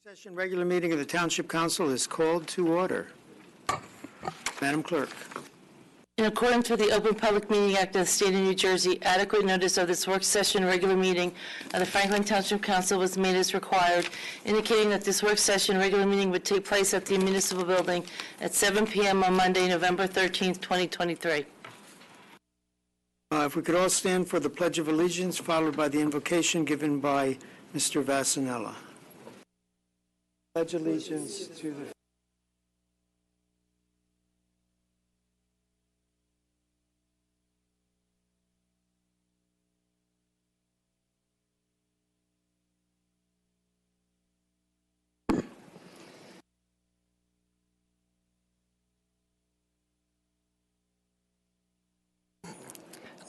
Session regular meeting of the Township Council is called to order. Madam Clerk. In accordance with the Open Public Meeting Act of the State of New Jersey, adequate notice of this work session regular meeting of the Franklin Township Council was made as required, indicating that this work session regular meeting would take place at the Municipal Building at 7 p.m. on Monday, November 13th, 2023. If we could all stand for the Pledge of Allegiance, followed by the invocation given by Mr. Vassanella. Pledge allegiance to the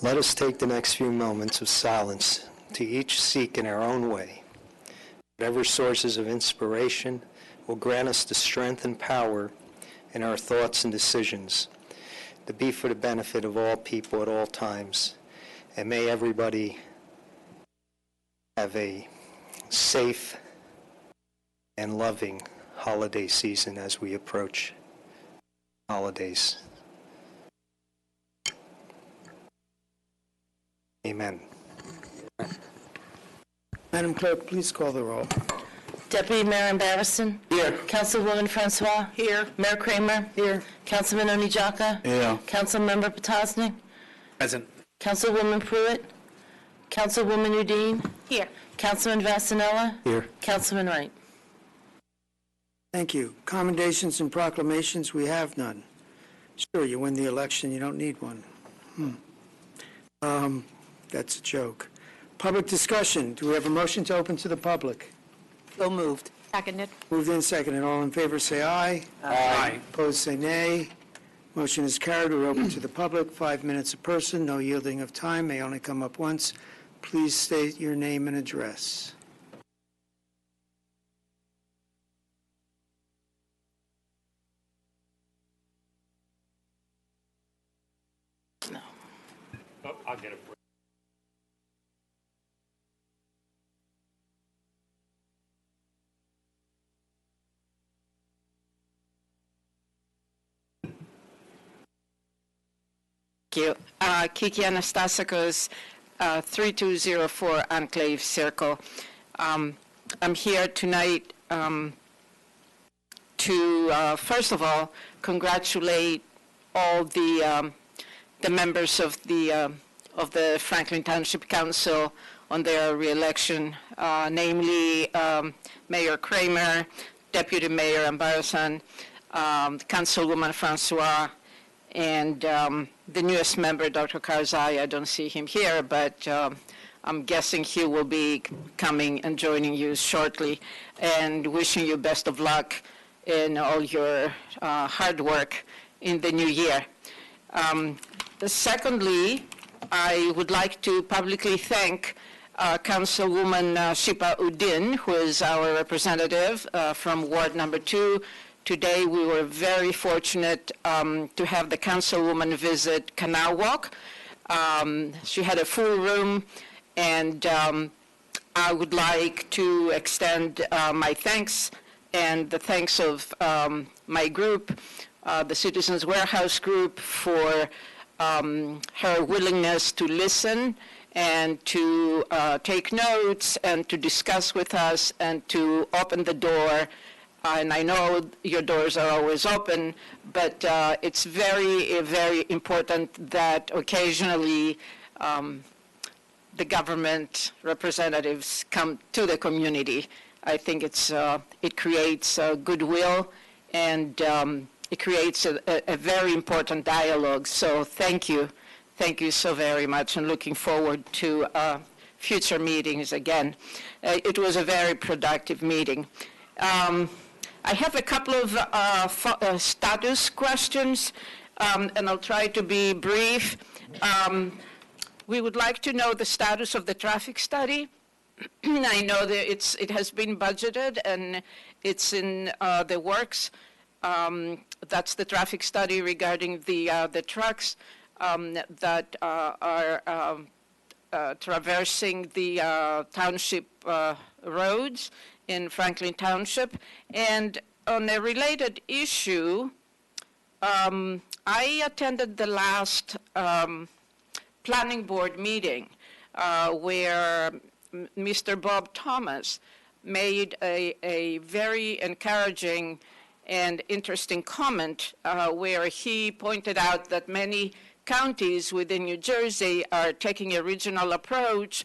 Let us take the next few moments of silence to each seek in our own way. Whatever sources of inspiration will grant us the strength and power in our thoughts and decisions to be for the benefit of all people at all times. And may everybody have a safe and loving holiday season as we approach holidays. Amen. Madam Clerk, please call the roll. Deputy Mayor Barrison. Here. Councilwoman Francois. Here. Mayor Kramer. Here. Councilman Onijaka. Here. Councilmember Potosny. Present. Councilwoman Pruitt. Councilwoman Udine. Here. Councilman Vassanella. Here. Councilman Wright. Thank you. Commendations and proclamations, we have none. Sure, you win the election, you don't need one. That's a joke. Public discussion. Do we have a motion to open to the public? So moved. Seconded. Moved in, seconded. All in favor, say aye. Aye. Opposed, say nay. Motion is carried. We're open to the public. 5 minutes a person. No yielding of time. May only come up once. Please state your name and address. No. Oh, I'll get it for you. Thank you. Kiki Anastasakos, 3204 Enclave Circle. I'm here tonight to, first of all, congratulate all the members of the Franklin Township Council on their re-election, namely Mayor Kramer, Deputy Mayor Ambarasan, Councilwoman Francois, and the newest member, Dr. Karzai. I don't see him here, but I'm guessing he will be coming and joining you shortly, and wishing you best of luck in all your hard work in the new year. Secondly, I would like to publicly thank Councilwoman Shipa Udin, who is our representative from Ward Number 2. Today, we were very fortunate to have the councilwoman visit Canal Walk. She had a full room, and I would like to extend my thanks and the thanks of my group, the Citizens Warehouse Group, for her willingness to listen and to take notes and to discuss with us and to open the door. And I know your doors are always open, but it's very, very important that occasionally the government representatives come to the community. I think it creates goodwill, and it creates a very important dialogue. So thank you so very much, and looking forward to future meetings again. It was a very productive meeting. I have a couple of status questions, and I'll try to be brief. We would like to know the status of the traffic study. I know that it has been budgeted and it's in the works. That's the traffic study regarding the trucks that are traversing the township roads in Franklin Township. And on a related issue, I attended the last planning board meeting where Mr. Bob Thomas made a very encouraging and interesting comment where he pointed out that many counties within New Jersey are taking a regional approach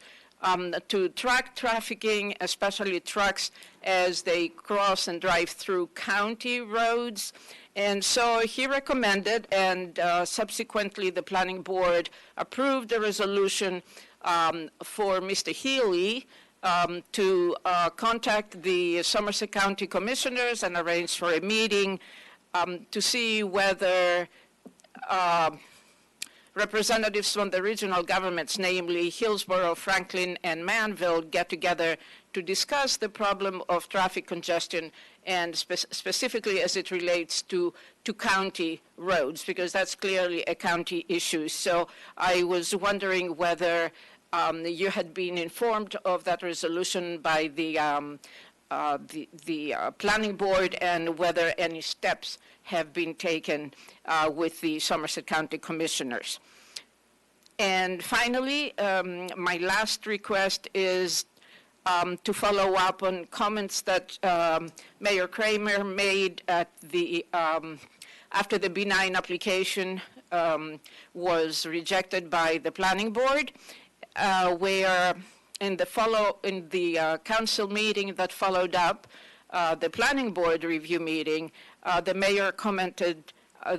to track trafficking, especially trucks, as they cross and drive through county roads. And so he recommended, and subsequently the planning board approved a resolution for Mr. Healy to contact the Somerset County Commissioners and arrange for a meeting to see whether representatives from the regional governments, namely Hillsborough, Franklin, and Manville, get together to discuss the problem of traffic congestion and specifically as it relates to county roads, because that's clearly a county issue. So I was wondering whether you had been informed of that resolution by the planning board and whether any steps have been taken with the Somerset County Commissioners. And finally, my last request is to follow up on comments that Mayor Kramer made at the after the B9 application was rejected by the planning board, where in the council meeting that followed up the planning board review meeting, the mayor commented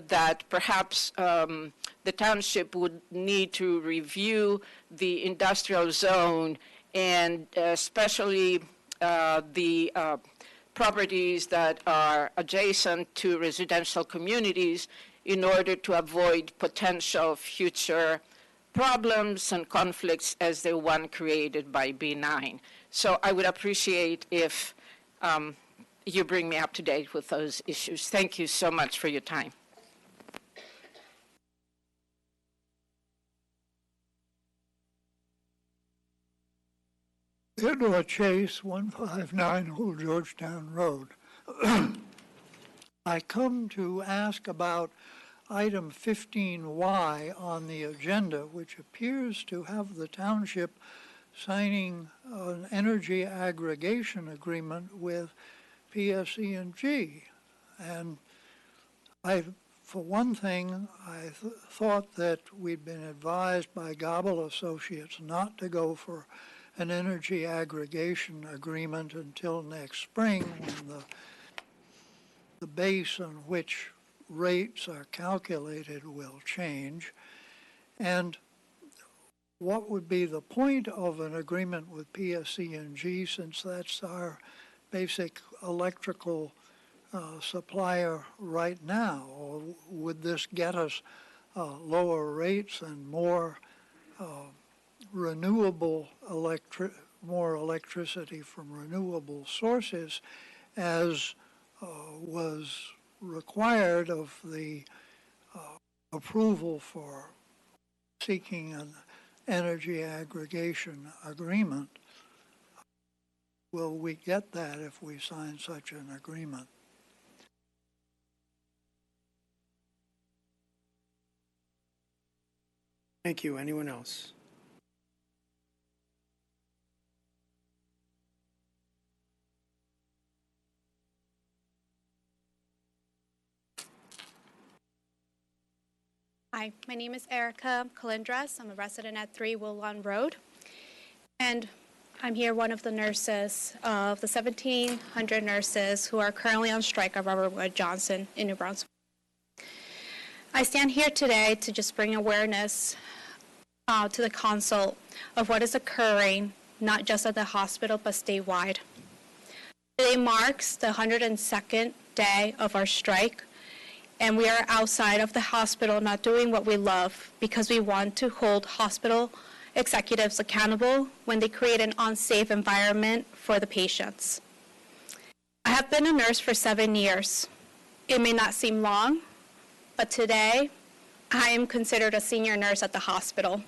that perhaps the township would need to review the industrial zone and especially the properties that are adjacent to residential communities in order to avoid potential future problems and conflicts as the one created by B9. So I would appreciate if you bring me up to date with those issues. Thank you so much for your time. Theodore Chase, 159 Old Georgetown Road. I come to ask about item 15Y on the agenda, which appears to have the township signing an energy aggregation agreement with PSE&G. And for one thing, I thought that we'd been advised by Gobble Associates not to go for an energy aggregation agreement until next spring, when the base on which rates are calculated will change. And what would be the point of an agreement with PSE&G, since that's our basic electrical supplier right now? Or would this get us lower rates and more more electricity from renewable sources, as was required of the approval for seeking an energy aggregation agreement? Will we get that if we sign such an agreement? Thank you. Anyone else? Hi, my name is Erica Calindras. I'm a resident at 3 Woolon Road. And I'm here, one of the nurses of the 1,700 nurses who are currently on strike at Robert Wood Johnson in New Brunswick. I stand here today to just bring awareness to the council of what is occurring, not just at the hospital, but statewide. Today marks the 102nd day of our strike. And we are outside of the hospital not doing what we love because we want to hold hospital executives accountable when they create an unsafe environment for the patients. I have been a nurse for 7 years. It may not seem long, but today I am considered a senior nurse at the hospital.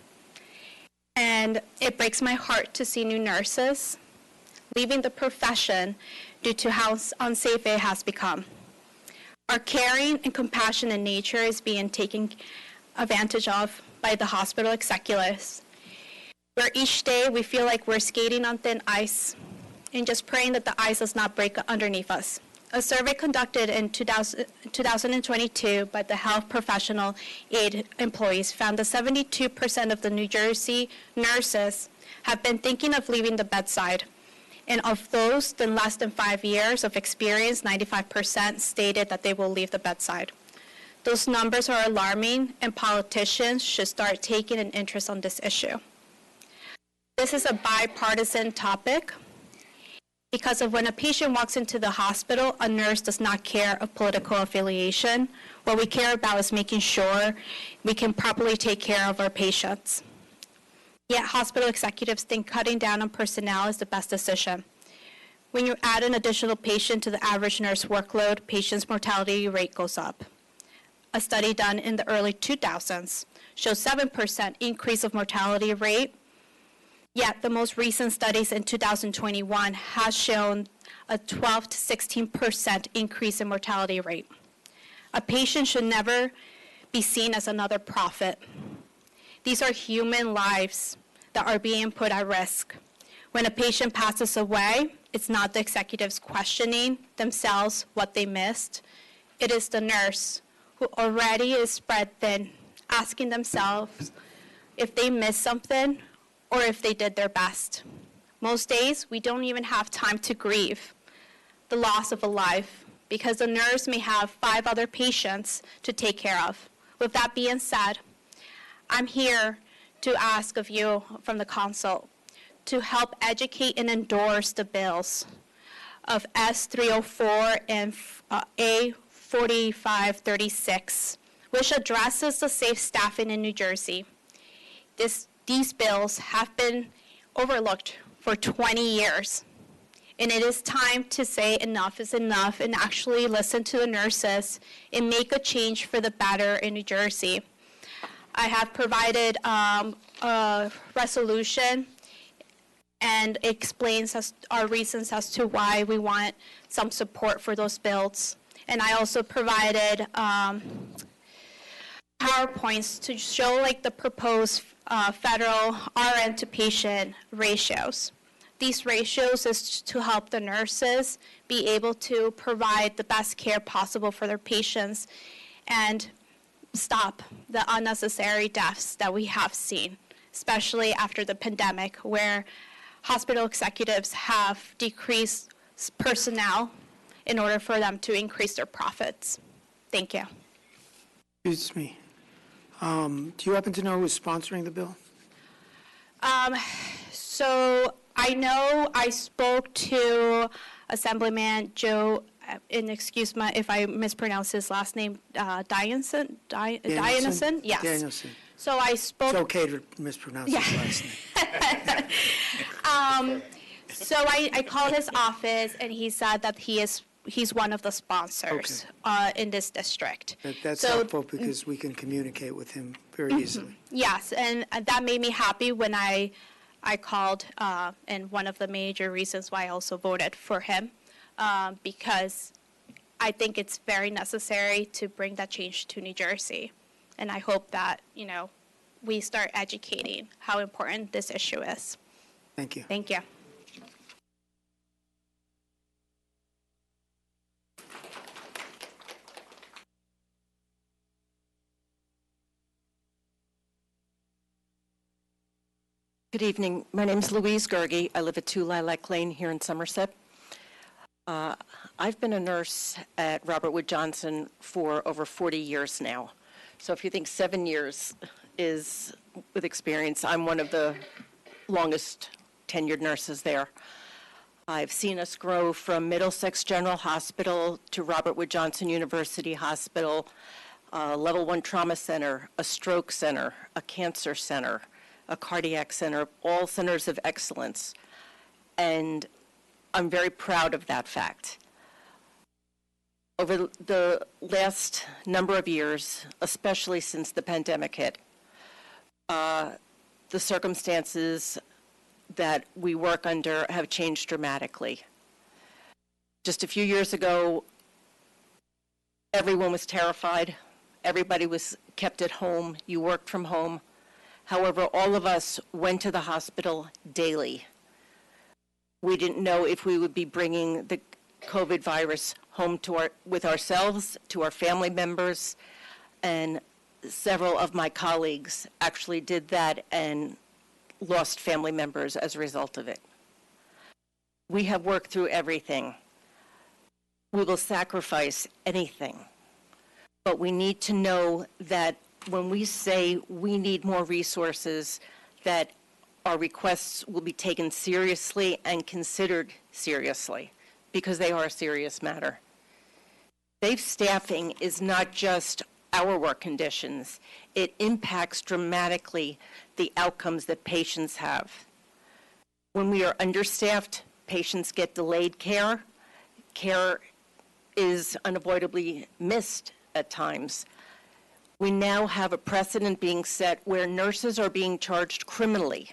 And it breaks my heart to see new nurses leaving the profession due to how unsafe it has become. Our caring and compassionate nature is being taken advantage of by the hospital executives, where each day we feel like we're skating on thin ice and just praying that the ice does not break underneath us. A survey conducted in 2022 by the health professional aid employees found that 72% of the New Jersey nurses have been thinking of leaving the bedside. And of those in less than 5 years of experience, 95% stated that they will leave the bedside. Those numbers are alarming, and politicians should start taking an interest on this issue. This is a bipartisan topic because of when a patient walks into the hospital, a nurse does not care of political affiliation. What we care about is making sure we can properly take care of our patients. Yet hospital executives think cutting down on personnel is the best decision. When you add an additional patient to the average nurse workload, patients' mortality rate goes up. A study done in the early 2000s shows 7% increase of mortality rate, yet the most recent studies in 2021 has shown a 12 to 16% increase in mortality rate. A patient should never be seen as another profit. These are human lives that are being put at risk. When a patient passes away, it's not the executives questioning themselves what they missed. It is the nurse who already is spread thin, asking themselves if they missed something or if they did their best. Most days, we don't even have time to grieve the loss of a life because the nurse may have 5 other patients to take care of. With that being said, I'm here to ask of you from the council to help educate and endorse the bills of S304 and A4536, which addresses the safe staffing in New Jersey. These bills have been overlooked for 20 years, and it is time to say enough is enough and actually listen to the nurses and make a change for the better in New Jersey. I have provided a resolution and explains our reasons as to why we want some support for those bills. And I also provided PowerPoints to show like the proposed federal RN to patient ratios. These ratios is to help the nurses be able to provide the best care possible for their patients and stop the unnecessary deaths that we have seen, especially after the pandemic, where hospital executives have decreased personnel in order for them to increase their profits. Thank you. Excuse me. Do you happen to know who's sponsoring the bill? So I know I spoke to Assemblyman Joe, and excuse me if I mispronounce his last name, Danielson? Yes. Danielson. So I spoke. It's okay to mispronounce his last name. So I called his office, and he said that he's one of the sponsors in this district. That's So- helpful because we can communicate with him very easily. Yes, and that made me happy when I called, and one of the major reasons why I also voted for him, because I think it's very necessary to bring that change to New Jersey. And I hope that, we start educating how important this issue is. Thank you. Thank you. Good evening. My name is Louise Gerge. I live at 2 Lilac Lane here in Somerset. I've been a nurse at Robert Wood Johnson for over 40 years now. So if you think 7 years is with experience, I'm one of the longest tenured nurses there. I've seen us grow from Middlesex General Hospital to Robert Wood Johnson University Hospital, a level 1 trauma center, a stroke center, a cancer center, a cardiac center, all centers of excellence. And I'm very proud of that fact. Over the last number of years, especially since the pandemic hit, the circumstances that we work under have changed dramatically. Just a few years ago, everyone was terrified. Everybody was kept at home. You worked from home. However, all of us went to the hospital daily. We didn't know if we would be bringing the COVID virus home with ourselves, to our family members, and several of my colleagues actually did that and lost family members as a result of it. We have worked through everything. We will sacrifice anything. But we need to know that when we say we need more resources, that our requests will be taken seriously and considered seriously, because they are a serious matter. Safe staffing is not just our work conditions. It impacts dramatically the outcomes that patients have. When we are understaffed, patients get delayed care. Care is unavoidably missed at times. We now have a precedent being set where nurses are being charged criminally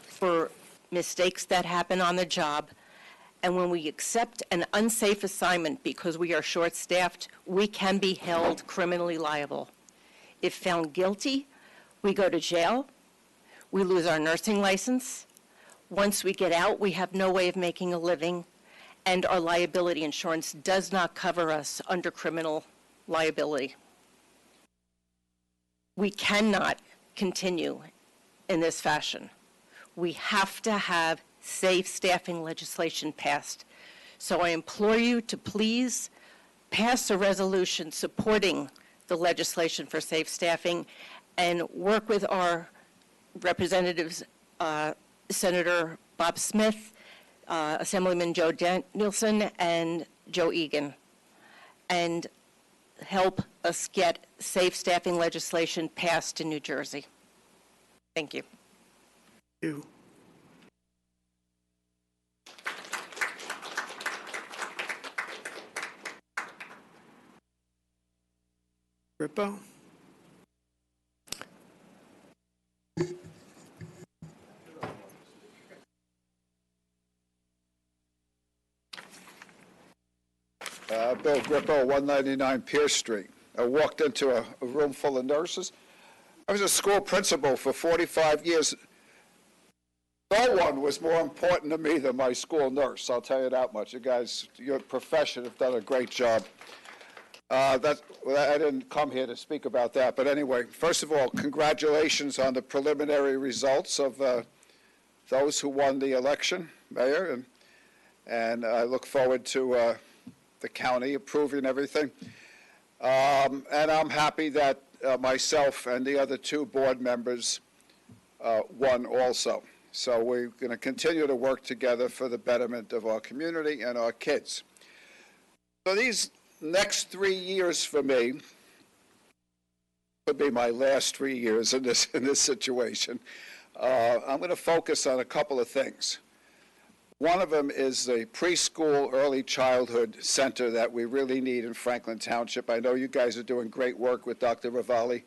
for mistakes that happen on the job. And when we accept an unsafe assignment because we are short-staffed, we can be held criminally liable. If found guilty, we go to jail, we lose our nursing license. Once we get out, we have no way of making a living, and our liability insurance does not cover us under criminal liability. We cannot continue in this fashion. We have to have safe staffing legislation passed. So I implore you to please pass a resolution supporting the legislation for safe staffing and work with our representatives, Senator Bob Smith, Assemblyman Joe Danielson, and Joe Egan, and help us get safe staffing legislation passed in New Jersey. Thank you. Thank you. Rippo? Bill Grippo, 199 Pierce Street. I walked into a room full of nurses. I was a school principal for 45 years. No one was more important to me than my school nurse, I'll tell you that much. You guys, your profession have done a great job. I didn't come here to speak about that, but anyway, first of all, congratulations on the preliminary results of those who won the election, Mayor, and I look forward to the county approving everything. And I'm happy that myself and the other two board members won also. So we're going to continue to work together for the betterment of our community and our kids. So these next 3 years for me could be my last 3 years in this situation. I'm going to focus on a couple of things. One of them is the preschool early childhood center that we really need in Franklin Township. I know you guys are doing great work with Dr. Ravalli.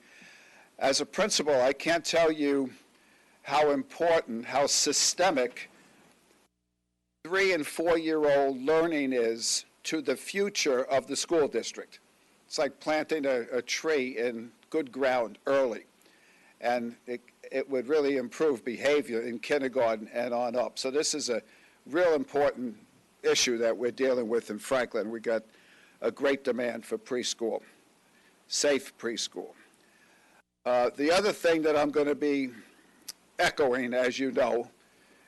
As a principal, I can't tell you how important, how systemic 3- and 4-year-old learning is to the future of the school district. It's like planting a tree in good ground early, and it would really improve behavior in kindergarten and on up. So this is a real important issue that we're dealing with in Franklin. We got a great demand for preschool, safe preschool. The other thing that I'm going to be echoing, as you know,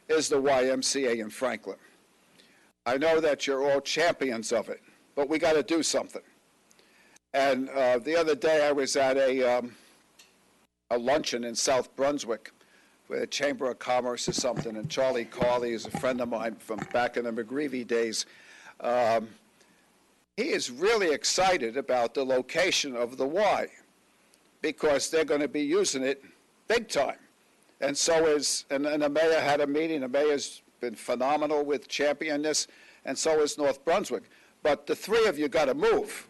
is the YMCA in Franklin. I know that you're all champions of it, but we got to do something. And the other day I was at a luncheon in South Brunswick with the Chamber of Commerce or something, and Charlie Carley is a friend of mine from back in the McGreevy days. He is really excited about the location of the Y because they're going to be using it big time. And so is, and the mayor had a meeting. The mayor's been phenomenal with championing this, and so is North Brunswick. But the three of you got to move.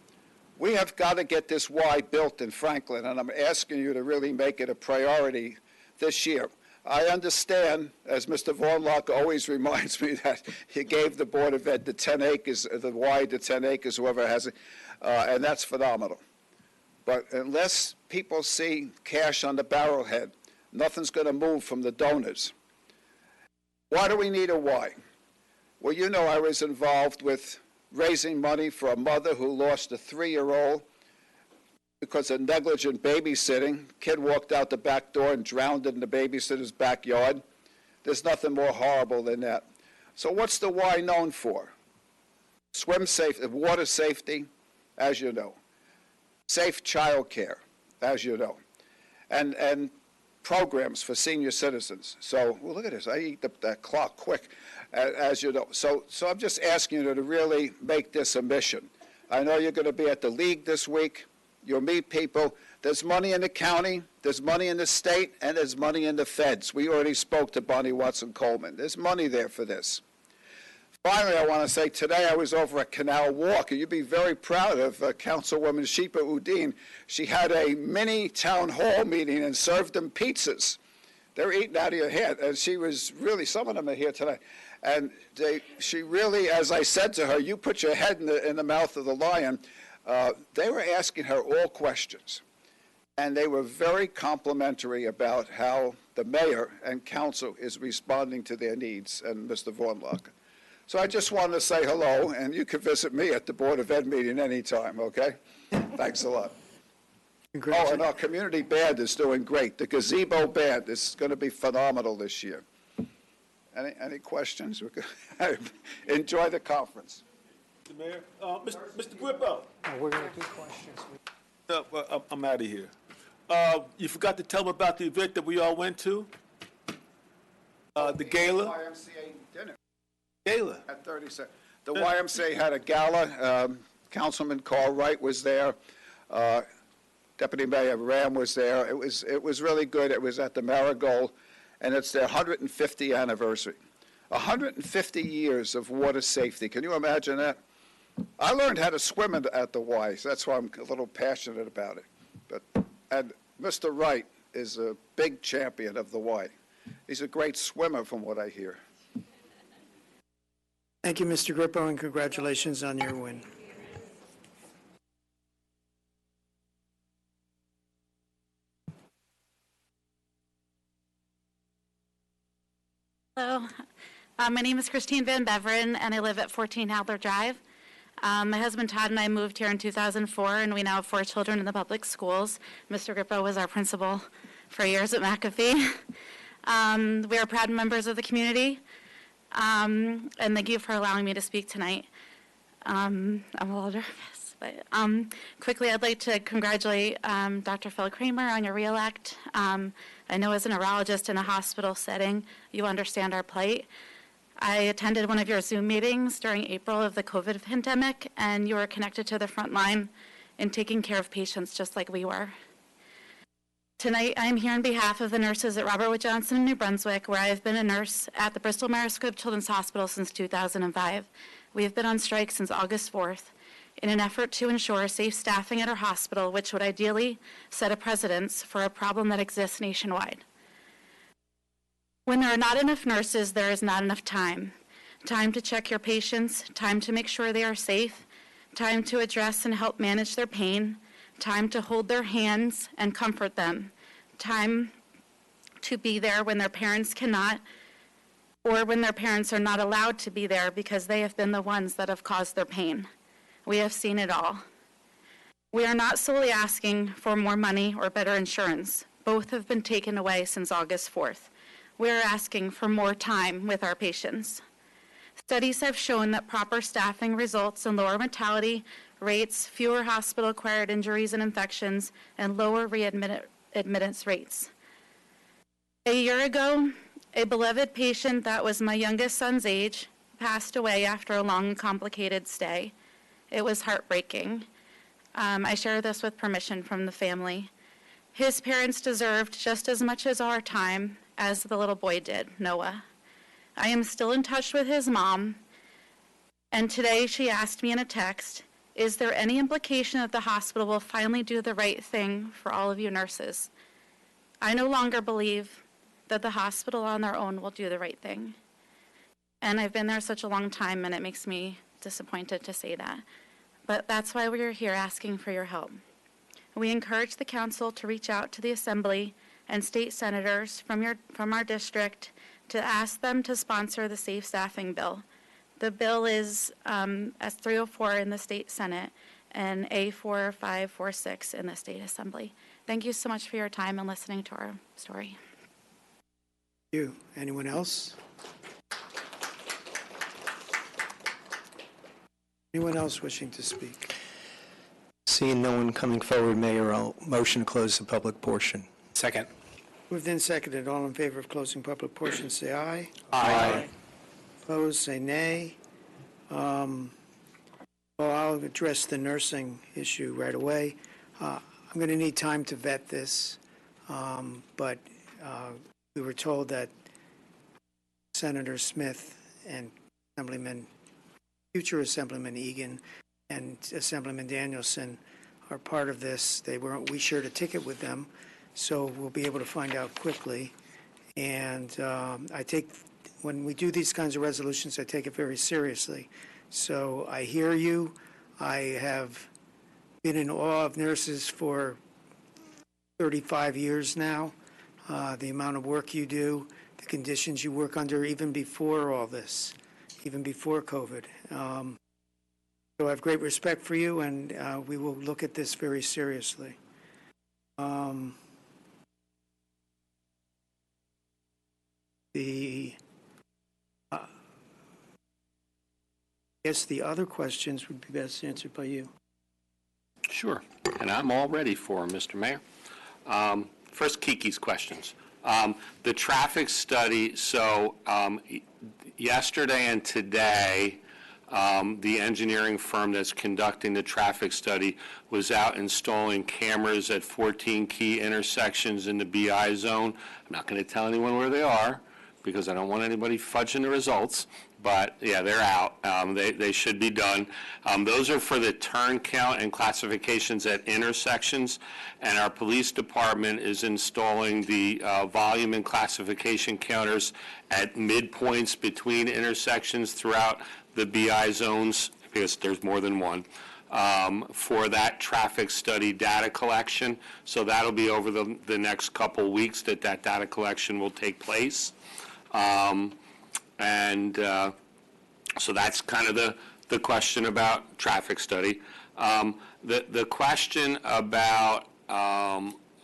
We have got to get this Y built in Franklin, and I'm asking you to really make it a priority this year. I understand, as Mr. Vornlock always reminds me, that he gave the Board of Ed the 10 acres, the Y to 10 acres, whoever has it, and that's phenomenal. But unless people see cash on the barrelhead, nothing's going to move from the donors. Why do we need a Y? Well, you know I was involved with raising money for a mother who lost a 3-year-old because of negligent babysitting. Kid walked out the back door and drowned in the babysitter's backyard. There's nothing more horrible than that. So what's the Y known for? Swim safety, water safety, as you know. Safe child care, as you know. And programs for senior citizens. So, well, look at this. I eat that clock quick, as you know. So I'm just asking you to really make this a mission. I know you're going to be at the league this week. You'll meet people. There's money in the county, there's money in the state, and there's money in the feds. We already spoke to Bonnie Watson-Coleman. There's money there for this. Finally, I want to say today I was over at Canal Walk, and you'd be very proud of Councilwoman Shepa Udine. She had a mini town hall meeting and served them pizzas. They were eating out of your head, and she was really, some of them are here tonight. And she really, as I said to her, you put your head in the mouth of the lion. They were asking her all questions, and they were very complimentary about how the mayor and council is responding to their needs, and Mr. Vornlock. So I just wanted to say hello, and you can visit me at the Board of Ed meeting anytime, okay? Thanks a lot. Oh, and our community band is doing great. The gazebo band is going to be phenomenal this year. Any questions? Enjoy the conference. Mr. Mayor, Mr. Grippo. We're going to do questions. I'm out of here. You forgot to tell them about the event that we all went to? The gala? YMCA dinner. Gala. At 37. The YMCA had a gala. Councilman Carl Wright was there. Deputy Mayor Ram was there. It was really good. It was at the Marigold, and it's their 150th anniversary. 150 years of water safety. Can you imagine that? I learned how to swim at the Y, so that's why I'm a little passionate about it. And Mr. Wright is a big champion of the Y. He's a great swimmer, from what I hear. Thank you, Mr. Grippo, and congratulations on your win. Hello, my name is Christine Van Beveren, and I live at 14 Hadler Drive. My husband Todd and I moved here in 2004, and we now have 4 children in the public schools. Mr. Grippo was our principal for years at McAfee. We are proud members of the community, and thank you for allowing me to speak tonight. I'm a little nervous, but quickly I'd like to congratulate Dr. Phil Kramer on your reelect. I know as a neurologist in a hospital setting, you understand our plight. I attended one of your Zoom meetings during April of the COVID pandemic, and you were connected to the front line in taking care of patients just like we were. Tonight, I am here on behalf of the nurses at Robert Wood Johnson in New Brunswick, where I have been a nurse at the Bristol-Myers Squibb Children's Hospital since 2005. We have been on strike since August 4th in an effort to ensure safe staffing at our hospital, which would ideally set a precedence for a problem that exists nationwide. When there are not enough nurses, there is not enough time. Time to check your patients, time to make sure they are safe, time to address and help manage their pain, time to hold their hands and comfort them, time to be there when their parents cannot, or when their parents are not allowed to be there because they have been the ones that have caused their pain. We have seen it all. We are not solely asking for more money or better insurance. Both have been taken away since August 4th. We are asking for more time with our patients. Studies have shown that proper staffing results in lower mortality rates, fewer hospital-acquired injuries and infections, and lower readmittance rates. A year ago, a beloved patient that was my youngest son's age passed away after a long and complicated stay. It was heartbreaking. I share this with permission from the family. His parents deserved just as much as our time as the little boy did, Noah. I am still in touch with his mom, and today she asked me in a text, is there any implication that the hospital will finally do the right thing for all of you nurses? I no longer believe that the hospital on their own will do the right thing. And I've been there such a long time, and it makes me disappointed to say that. But that's why we are here asking for your help. We encourage the council to reach out to the Assembly and state senators from our district to ask them to sponsor the safe staffing bill. The bill is S304 in the state Senate and A4546 in the state Assembly. Thank you so much for your time and listening to our story. Thank you. Anyone else? Anyone else wishing to speak? Seeing no one coming forward, Mayor, I'll motion to close the public portion. Second. Moved and seconded. All in favor of closing public portion, say aye. Aye. Opposed, say nay. Well, I'll address the nursing issue right away. I'm going to need time to vet this, but we were told that Senator Smith and future Assemblyman Egan and Assemblyman Danielson are part of this. We shared a ticket with them, so we'll be able to find out quickly. And when we do these kinds of resolutions, I take it very seriously. So I hear you. I have been in awe of nurses for 35 years now. The amount of work you do, the conditions you work under, even before all this, even before COVID. So I have great respect for you, and we will look at this very seriously. I guess the other questions would be best answered by you. Sure, and I'm all ready for 'em, Mr. Mayor. First, Kiki's questions. The traffic study, so yesterday and today, the engineering firm that's conducting the traffic study was out installing cameras at 14 key intersections in the BI zone. I'm not going to tell anyone where they are because I don't want anybody fudging the results. But, yeah, they're out. They should be done. Those are for the turn count and classifications at intersections, and our police department is installing the volume and classification counters at midpoints between intersections throughout the BI zones, because there's more than one, for that traffic study data collection. So that'll be over the next couple weeks that data collection will take place. So that's kind of the question about traffic study. The question about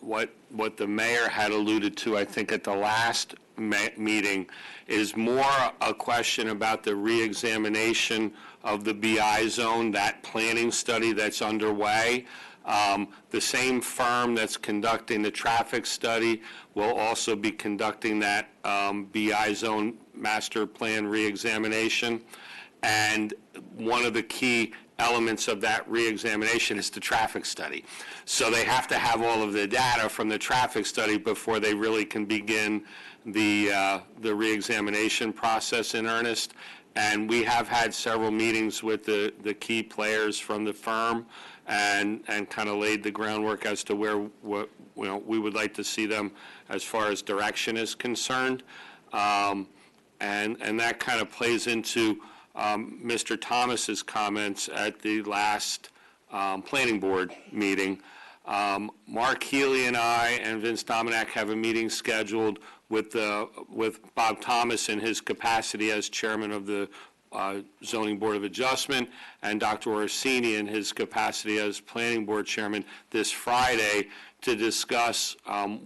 what the mayor had alluded to, I think, at the last meeting is more a question about the reexamination of the BI zone, that planning study that's underway. The same firm that's conducting the traffic study will also be conducting that BI zone master plan reexamination. And one of the key elements of that reexamination is the traffic study. So they have to have all of the data from the traffic study before they really can begin the reexamination process in earnest. And we have had several meetings with the key players from the firm and kind of laid the groundwork as to where we would like to see them as far as direction is concerned. And that kind of plays into Mr. Thomas's comments at the last planning board meeting. Mark Healy and I and Vince Dominack have a meeting scheduled with Bob Thomas in his capacity as chairman of the Zoning Board of Adjustment and Dr. Orsini in his capacity as planning board chairman this Friday to discuss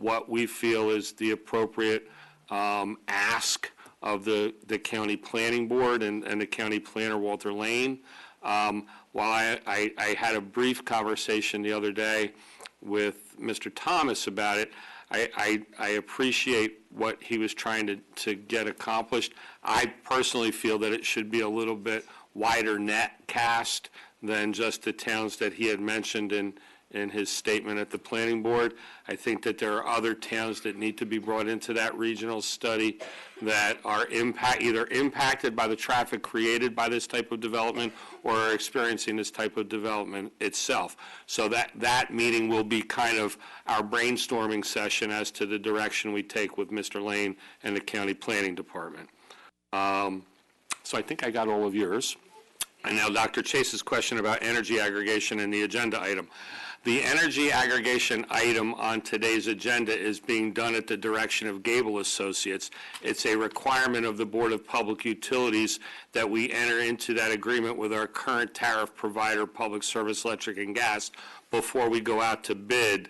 what we feel is the appropriate ask of the county planning board and the county planner, Walter Lane. While I had a brief conversation the other day with Mr. Thomas about it, I appreciate what he was trying to get accomplished. I personally feel that it should be a little bit wider net cast than just the towns that he had mentioned in in his statement at the planning board. I think that there are other towns that need to be brought into that regional study that are either impacted by the traffic created by this type of development or are experiencing this type of development itself. So that meeting will be kind of our brainstorming session as to the direction we take with Mr. Lane and the county planning department. So I think I got all of yours. And now Dr. Chase's question about energy aggregation and the agenda item. The energy aggregation item on today's agenda is being done at the direction of Gable Associates. It's a requirement of the Board of Public Utilities that we enter into that agreement with our current tariff provider, Public Service Electric and Gas, before we go out to bid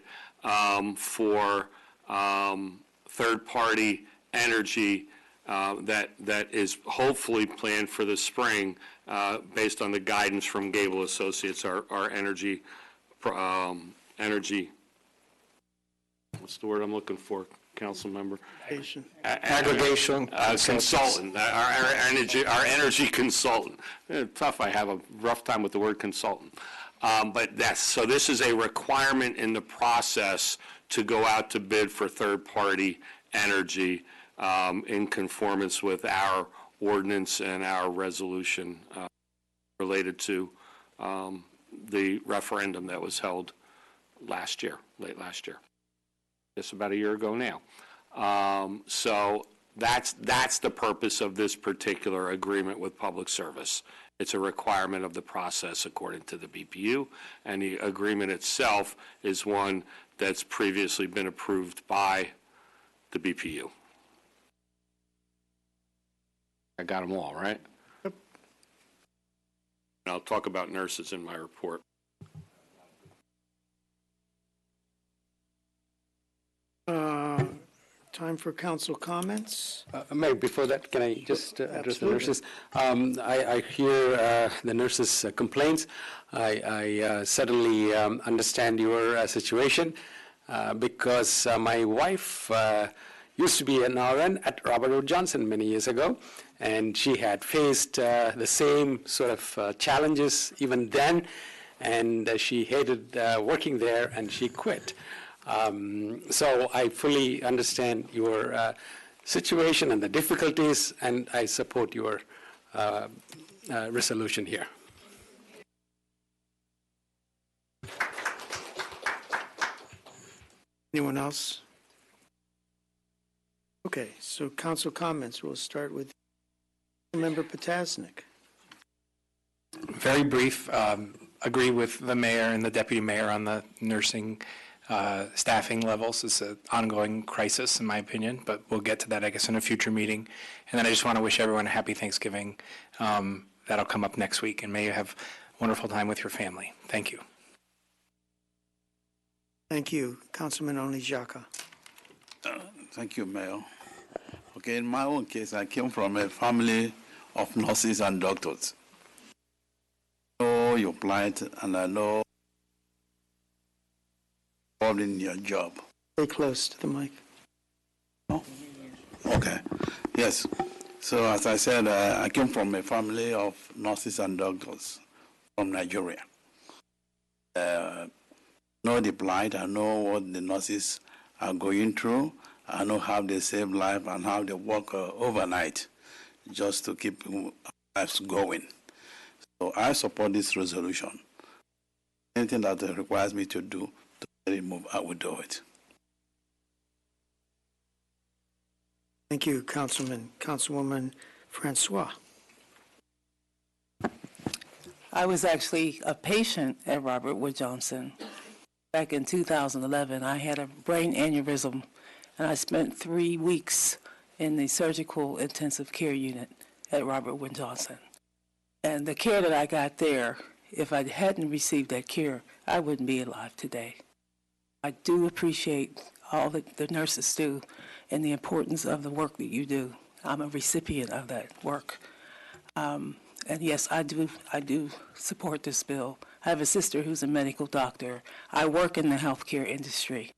for third-party energy that is hopefully planned for the spring based on the guidance from Gable Associates, our energy, what's the word I'm looking for, council member? Aggregation. Consultant, our energy consultant. Tough, I have a rough time with the word consultant. So this is a requirement in the process to go out to bid for third-party energy in conformance with our ordinance and our resolution related to the referendum that was held late last year. It's about a year ago now. So that's the purpose of this particular agreement with Public Service. It's a requirement of the process according to the BPU, and the agreement itself is one that's previously been approved by the BPU. I got them all, right? Yep. And I'll talk about nurses in my report. Time for council comments. Mayor, before that, can I just address the nurses? I hear the nurses' complaints. I certainly understand your situation because my wife used to be an RN at Robert Wood Johnson many years ago, and she had faced the same sort of challenges even then, and she hated working there, and she quit. So I fully understand your situation and the difficulties, and I support your resolution here. Anyone else? Okay, so council comments. We'll start with Member Potasnik. Very brief. Agree with the mayor and the deputy mayor on the nursing staffing levels. It's an ongoing crisis, in my opinion, but we'll get to that, I guess, in a future meeting. And then I just want to wish everyone a happy Thanksgiving. That'll come up next week, and may you have a wonderful time with your family. Thank you. Thank you. Councilman Only Jaka. Thank you, Mayor. Okay, in my own case, I came from a family of nurses and doctors. I know your plight, and I know in your job. Stay close to the mic. Oh? Okay. Yes. So as I said, I came from a family of nurses and doctors from Nigeria. Know the plight. I know what the nurses are going through. I know how they save life and how they work overnight just to keep lives going. So I support this resolution. Anything that requires me to do to move, I will do it. Thank you, Councilman. Councilwoman Francois. I was actually a patient at Robert Wood Johnson. Back in 2011, I had a brain aneurysm, and I spent 3 weeks in the surgical intensive care unit at Robert Wood Johnson. And the care that I got there, if I hadn't received that care, I wouldn't be alive today. I do appreciate all that the nurses do and the importance of the work that you do. I'm a recipient of that work. And yes, I do support this bill. I have a sister who's a medical doctor. I work in the healthcare industry.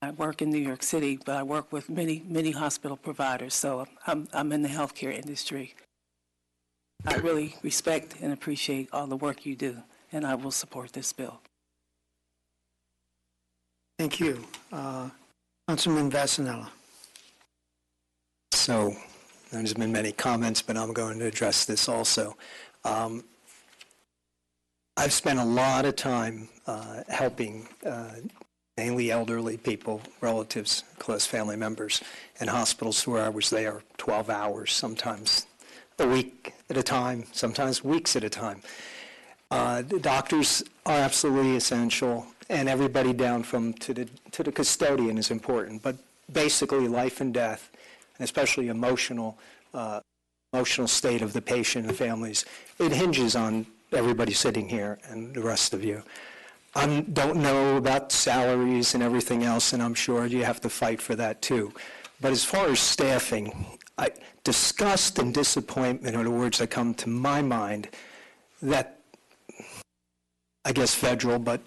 I work in New York City, but I work with many hospital providers, so I'm in the healthcare industry. I really respect and appreciate all the work you do, and I will support this bill. Thank you. Councilman Vasanella. So there's been many comments, but I'm going to address this also. I've spent a lot of time helping mainly elderly people, relatives, close family members in hospitals where I was there 12 hours, sometimes a week at a time, sometimes weeks at a time. The doctors are absolutely essential, and everybody down to the custodian is important. But basically, life and death, and especially emotional state of the patient and families, it hinges on everybody sitting here and the rest of you. I don't know about salaries and everything else, and I'm sure you have to fight for that too. But as far as staffing, disgust and disappointment are the words that come to my mind that, I guess federal, but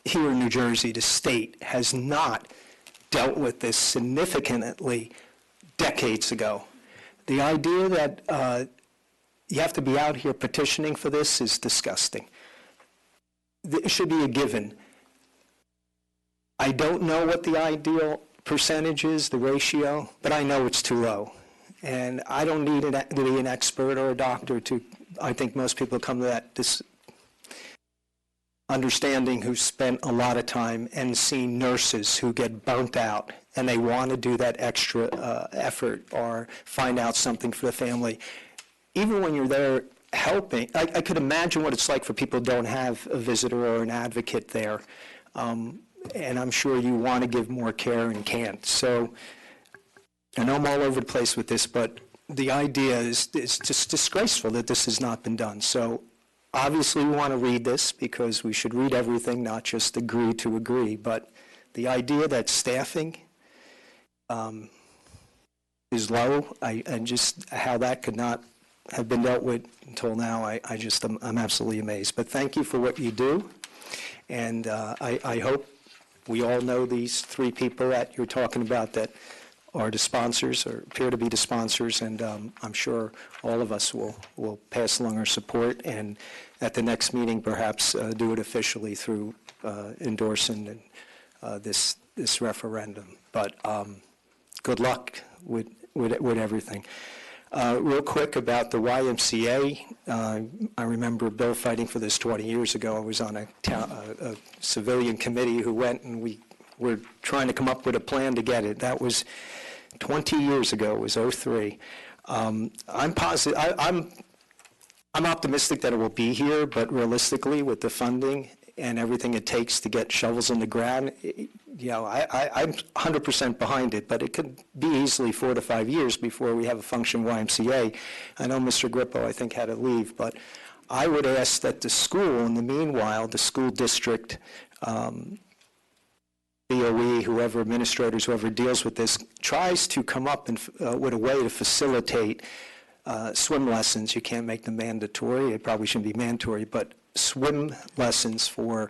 here in New Jersey, the state has not dealt with this significantly decades ago. The idea that you have to be out here petitioning for this is disgusting. It should be a given. I don't know what the ideal percentage is, the ratio, but I know it's too low. And I don't need to be an expert or a doctor to, I think most people come to this understanding who spent a lot of time and seen nurses who get burnt out and they want to do that extra effort or find out something for the family. Even when you're there helping, I could imagine what it's like for people who don't have a visitor or an advocate there. And I'm sure you want to give more care and can't. So I know I'm all over the place with this, but the idea is just disgraceful that this has not been done. So obviously we want to read this because we should read everything, not just agree to agree. But the idea that staffing is low, and just how that could not have been dealt with until now, I'm absolutely amazed. But thank you for what you do. And I hope we all know these three people that you're talking about that are the sponsors or appear to be the sponsors, and I'm sure all of us will pass along our support, and at the next meeting perhaps do it officially through endorsing this referendum. But good luck with everything. Real quick about the YMCA, I remember Bill fighting for this 20 years ago. I was on a civilian committee who went, and we were trying to come up with a plan to get it. That was 20 years ago. It was 2003. I'm positive. I'm optimistic that it will be here, but realistically, with the funding and everything it takes to get shovels in the ground, I'm 100% behind it, but it could be easily 4 to 5 years before we have a functioning YMCA. I know Mr. Grippo, I think, had to leave, but I would ask that the school, in the meanwhile, the school district, BOE, whoever, administrators, whoever deals with this, tries to come up with a way to facilitate swim lessons. You can't make them mandatory. It probably shouldn't be mandatory, but swim lessons for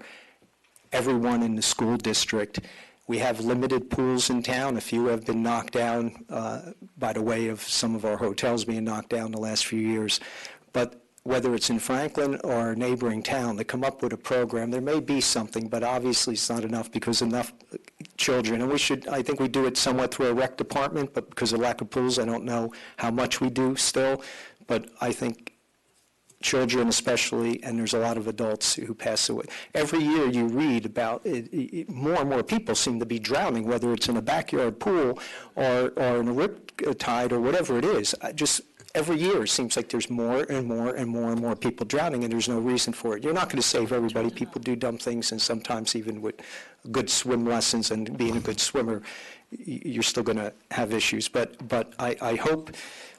everyone in the school district. We have limited pools in town. A few have been knocked down by the way of some of our hotels being knocked down the last few years. But whether it's in Franklin or a neighboring town, they come up with a program. There may be something, but obviously it's not enough because enough children, and I think we do it somewhat through a rec department, but because of lack of pools, I don't know how much we do still. But I think children especially, and there's a lot of adults who pass away. Every year you read about more and more people seem to be drowning, whether it's in a backyard pool or in a rip tide or whatever it is. Every year it seems like there's more and more and more and more people drowning, and there's no reason for it. You're not going to save everybody. People do dumb things, and sometimes even with good swim lessons and being a good swimmer, you're still going to have issues. But I hope,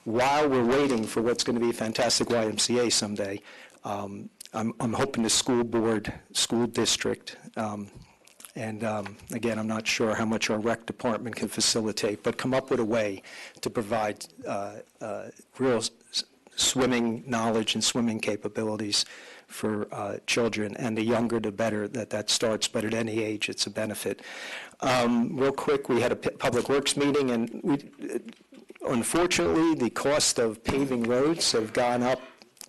while we're waiting for what's going to be a fantastic YMCA someday, I'm hoping the school board, school district, and again, I'm not sure how much our rec department can facilitate, but come up with a way to provide real swimming knowledge and swimming capabilities for children, and the younger the better that starts, but at any age it's a benefit. Real quick, we had a public works meeting, and unfortunately the cost of paving roads have gone up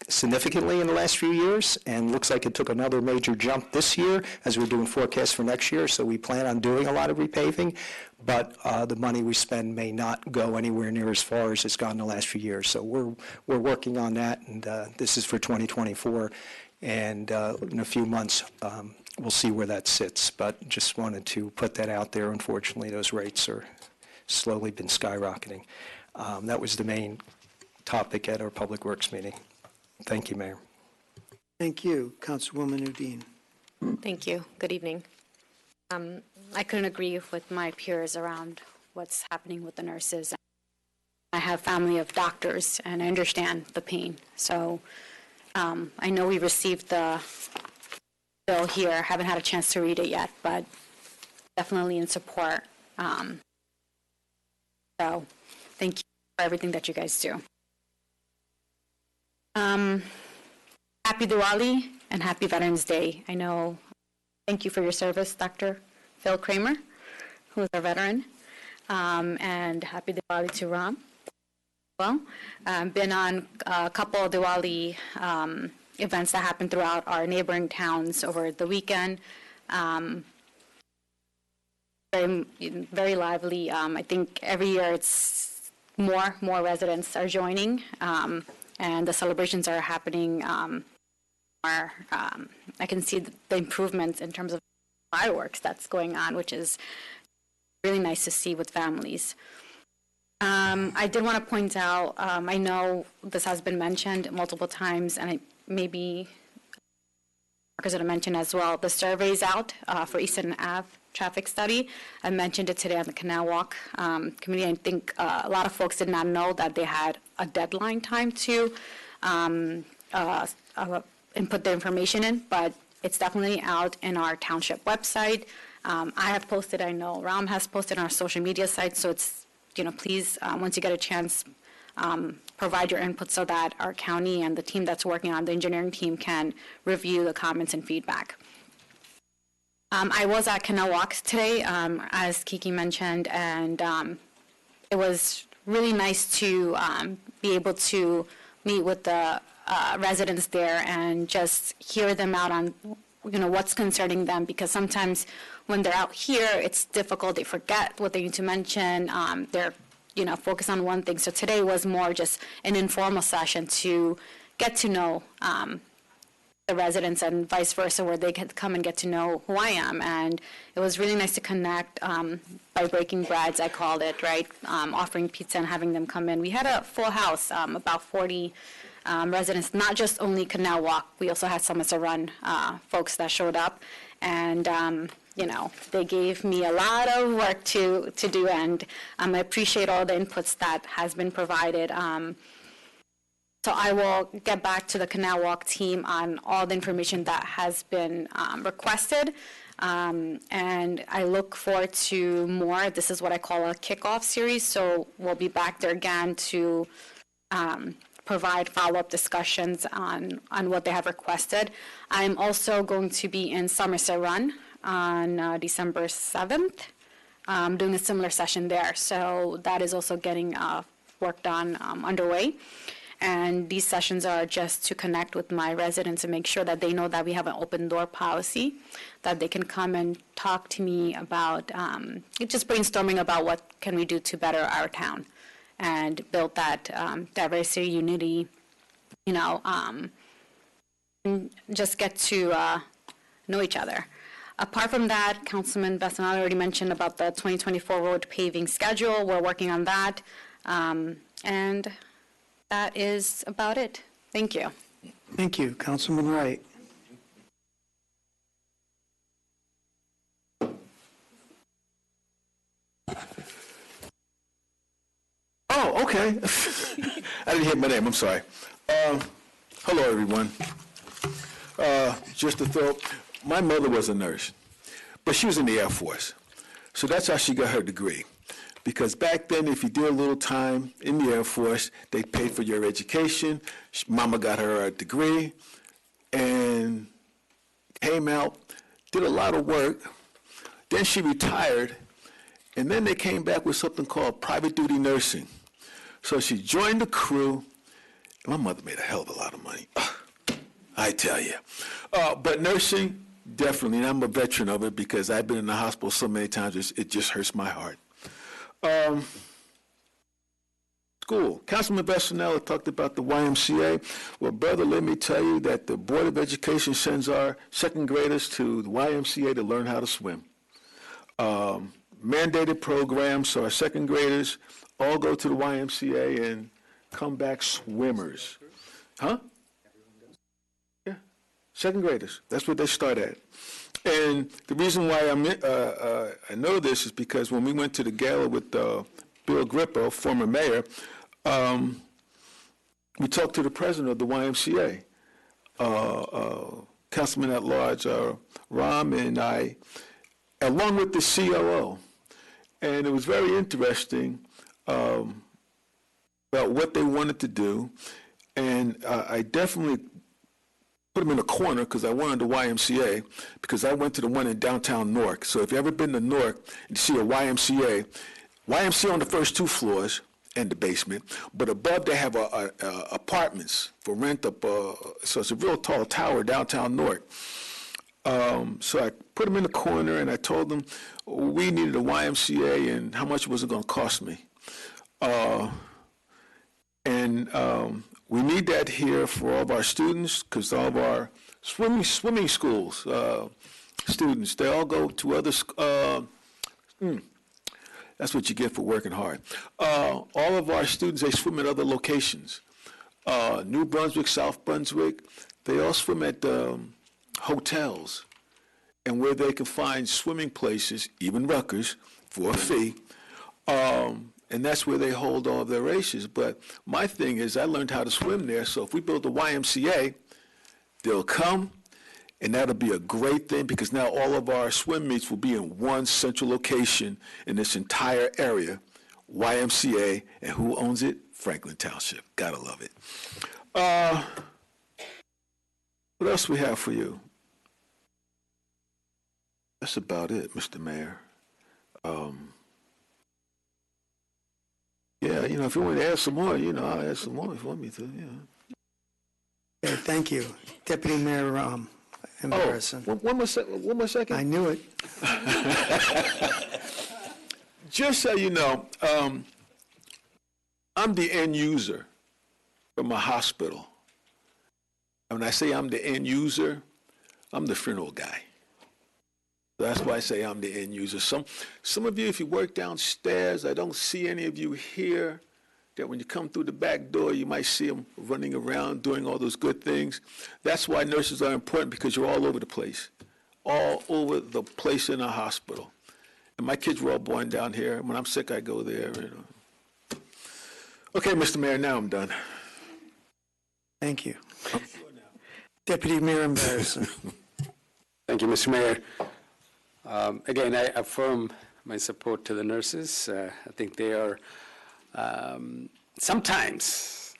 significantly in the last few years, and looks like it took another major jump this year as we're doing forecasts for next year, so we plan on doing a lot of repaving, but the money we spend may not go anywhere near as far as it's gone the last few years. So we're working on that, and this is for 2024, and in a few months, we'll see where that sits, but just wanted to put that out there. Unfortunately, those rates are slowly been skyrocketing. That was the main topic at our Public Works meeting. Thank you, Mayor. Thank you. Councilwoman Udine. Thank you. Good evening. I couldn't agree with my peers around what's happening with the nurses. I have family of doctors, and I understand the pain. So I know we received the bill here. Haven't had a chance to read it yet, but definitely in support. So thank you for everything that you guys do. Happy Diwali and happy Veterans Day. I know, thank you for your service, Dr. Phil Kramer, who is our veteran, and happy Diwali to Ram. Well, been on a couple of Diwali events that happened throughout our neighboring towns over the weekend. Very lively. I think every year it's more residents are joining, and the celebrations are happening. I can see the improvements in terms of fireworks that's going on, which is really nice to see with families. I did want to point out, I know this has been mentioned multiple times, and maybe Marcus had mentioned as well, the survey's out for Eastern Ave traffic study. I mentioned it today on the Canal Walk committee. I think a lot of folks did not know that they had a deadline time to input the information in, but it's definitely out in our township website. I have posted, I know Ram has posted on our social media site, so it's, please, once you get a chance, provide your input so that our county and the team that's working on the engineering team can review the comments and feedback. I was at Canal Walks today, as Kiki mentioned, and it was really nice to be able to meet with the residents there and just hear them out on, what's concerning them, because sometimes when they're out here, it's difficult. They forget what they need to mention. They're, focused on one thing. So today was more just an informal session to get to know the residents and vice versa, where they could come and get to know who I am. And it was really nice to connect by breaking breads, I called it, right? Offering pizza and having them come in. We had a full house, about 40 residents, not just only Canal Walk. We also had Summits Run folks that showed up. And, they gave me a lot of work to do. And I appreciate all the inputs that has been provided. So I will get back to the Canal Walk team on all the information that has been requested. And I look forward to more. This is what I call a kickoff series. So we'll be back there again to provide follow-up discussions on what they have requested. I'm also going to be in Somerset Run on December 7th, doing a similar session there. So that is also getting worked on underway. And these sessions are just to connect with my residents and make sure that they know that we have an open door policy, that they can come and talk to me about just brainstorming about what can we do to better our town and build that diversity, unity, and just get to know each other. Apart from that, Councilman Besson already mentioned about the 2024 road paving schedule. We're working on that. And that is about it. Thank you. Thank you. Councilman Wright. Oh, okay. I didn't hear my name. I'm sorry. Hello, everyone. Just to throw, my mother was a nurse, but she was in the Air Force. So that's how she got her degree. Because back then, if you did a little time in the Air Force, they paid for your education. Mama got her a degree and came out, did a lot of work. Then she retired, and then they came back with something called private duty nursing. So she joined the crew, My mother made a hell of a lot of money. I tell you. But nursing, definitely, and I'm a veteran of it because I've been in the hospital so many times, it just hurts my heart. School. Councilman Vessanella talked about the YMCA. Well, brother, let me tell you that the Board of Education sends our second graders to the YMCA to learn how to swim. Mandated programs, so our second graders all go to the YMCA and come back swimmers. Huh? Yeah, second graders. That's what they start at. And the reason why I know this is because when we went to the gala with Bill Grippo, former mayor, we talked to the president of the YMCA, Councilman at Large Ram, and I, along with the COO. And it was very interesting about what they wanted to do. And I definitely put them in a corner because I wanted the YMCA, because I went to the one in downtown Newark. So if you've ever been to Newark and you see a YMCA on the first 2 floors and the basement, but above they have apartments for rent up, so it's a real tall tower downtown Newark. So I put them in the corner and I told them we needed a YMCA and how much was it going to cost me. We need that here for all of our students, because all of our swimming schools students, they all go to other that's what you get for working hard. All of our students, they swim at other locations. New Brunswick, South Brunswick, they all swim at hotels, and where they can find swimming places, even Rutgers, for a fee. And that's where they hold all of their races. But my thing is, I learned how to swim there, so if we build a YMCA, they'll come, and that'll be a great thing, because now all of our swim meets will be in one central location in this entire area, YMCA, and who owns it? Franklin Township. Gotta love it. What else we have for you? That's about it, Mr. Mayor. Yeah, if you want to add some more, I'll add some more if you want me to, Okay, thank you. Deputy Mayor Harrison. One more second. I knew it. Just so you know, I'm the end user from a hospital. And when I say I'm the end user, I'm the funeral guy. That's why I say I'm the end user. Some of you, if you work downstairs, I don't see any of you here, that when you come through the back door, you might see them running around doing all those good things. That's why nurses are important, because you're all over the place in a hospital. And my kids were all born down here. When I'm sick, I go there. Okay, Mr. Mayor, now I'm done. Thank you. Deputy Mayor Harrison. Thank you, Mr. Mayor. Again, I affirm my support to the nurses. I think they are sometimes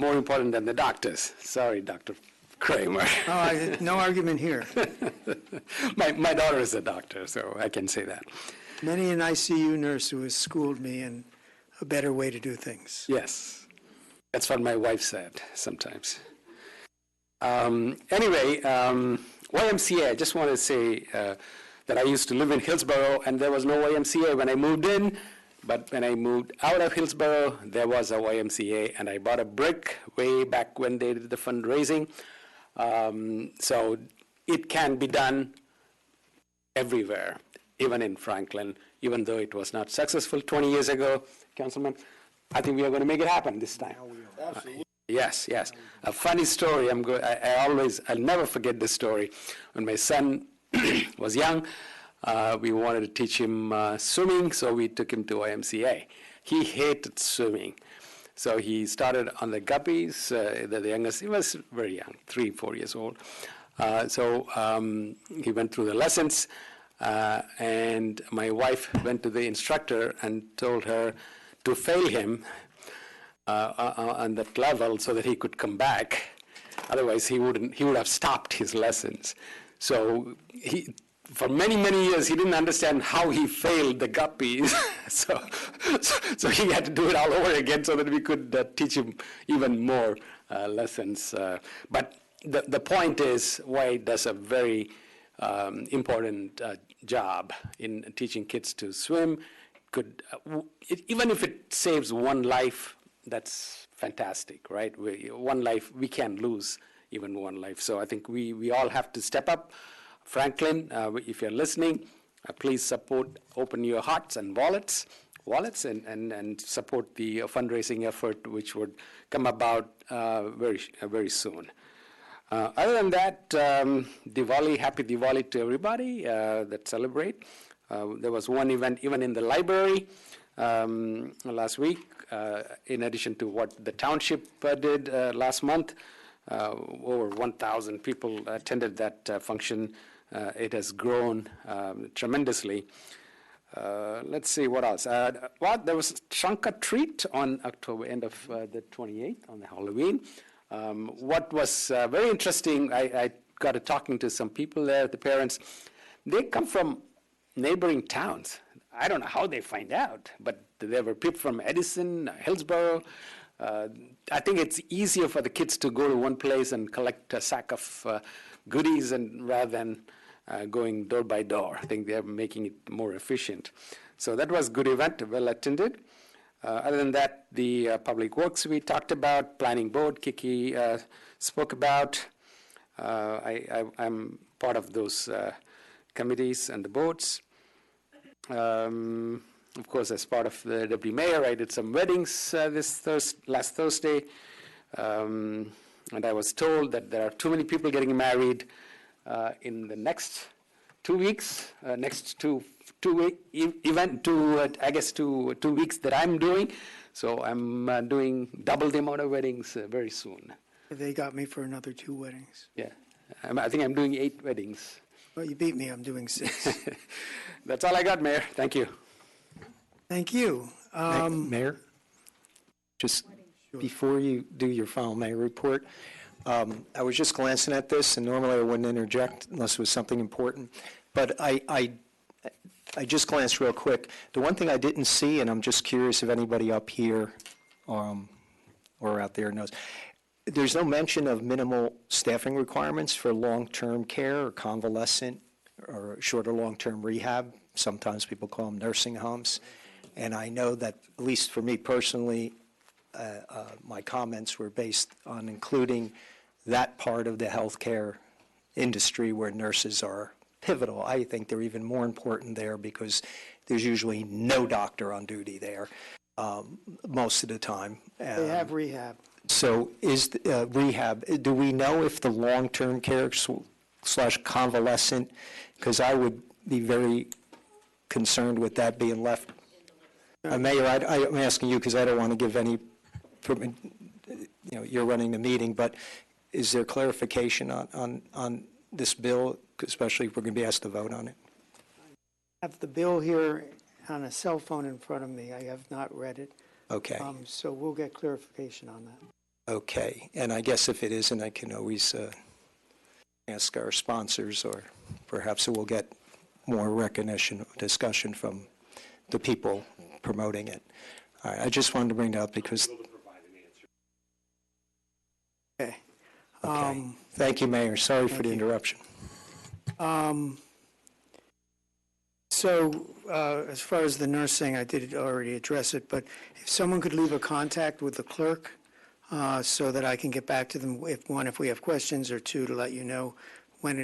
more important than the doctors. Sorry, Dr. Kramer. No argument here. My daughter is a doctor, so I can say that. Many an ICU nurse who has schooled me in a better way to do things. Yes, that's what my wife said sometimes. Anyway, YMCA, I just want to say that I used to live in Hillsborough, and there was no YMCA when I moved in. But when I moved out of Hillsborough, there was a YMCA, and I bought a brick way back when they did the fundraising. So it can be done everywhere, even in Franklin, even though it was not successful 20 years ago, Councilman. I think we are going to make it happen this time. Absolutely. Yes. A funny story. I'll never forget this story. When my son was young, we wanted to teach him swimming, so we took him to YMCA. He hated swimming. So he started on the guppies, the youngest, he was very young, 3-4 years old. So he went through the lessons, and my wife went to the instructor and told her to fail him on that level so that he could come back. Otherwise, he would have stopped his lessons. So for many, many years, he didn't understand how he failed the guppies. so he had to do it all over again so that we could teach him even more lessons. But the point is, White does a very important job in teaching kids to swim. Even if it saves one life, that's fantastic, right? One life, we can't lose even one life. So I think we all have to step up. Franklin, if you're listening, please support, open your hearts and wallets and support the fundraising effort which would come about very soon. Other than that, Diwali, happy Diwali to everybody that celebrate. There was one event even in the library last week, in addition to what the township did last month. Over 1,000 people attended that function. It has grown tremendously. Let's see what else. There was trunk or treat on end of the 28th on the Halloween. What was very interesting, I got to talking to some people there, the parents. They come from neighboring towns. I don't know how they find out, but there were people from Edison, Hillsborough. I think it's easier for the kids to go to one place and collect a sack of goodies rather than going door by door. I think they're making it more efficient. So that was a good event, well attended. Other than that, the public works we talked about, planning board, Kiki spoke about. I'm part of those committees and the boards. Of course, as part of the deputy mayor, I did some weddings last Thursday. And I was told that there are too many people getting married in the next 2 weeks, next two weeks that I'm doing. So I'm doing double the amount of weddings very soon. They got me for another 2 weddings. Yeah, I think I'm doing 8 weddings. Well, you beat me. I'm doing 6. That's all I got, Mayor. Thank you. Thank you. Mayor, just before you do your final mayor report, I was just glancing at this, and normally I wouldn't interject unless it was something important, but I just glanced real quick. The one thing I didn't see, and I'm just curious if anybody up here or out there knows, there's no mention of minimal staffing requirements for long-term care or convalescent or short or long-term rehab. Sometimes people call them nursing homes. And I know that, at least for me personally, my comments were based on including that part of the healthcare industry where nurses are pivotal. I think they're even more important there because there's usually no doctor on duty there most of the time. They have rehab. So is rehab, do we know if the long-term care / convalescent, because I would be very concerned with that being left. Mayor, I'm asking you because I don't want to give any, you're running the meeting, but is there clarification on this bill, especially if we're going to be asked to vote on it? I have the bill here on a cell phone in front of me. I have not read it. Okay. So we'll get clarification on that. Okay. And I guess if it isn't, I can always ask our sponsors, or perhaps we'll get more recognition, discussion from the people promoting it. All right, I just wanted to bring that up because. Okay. Okay. Thank you, Mayor. Sorry for the interruption. So as far as the nursing, I did already address it, but if someone could leave a contact with the clerk so that I can get back to them, if we have questions, or 2, to let you know when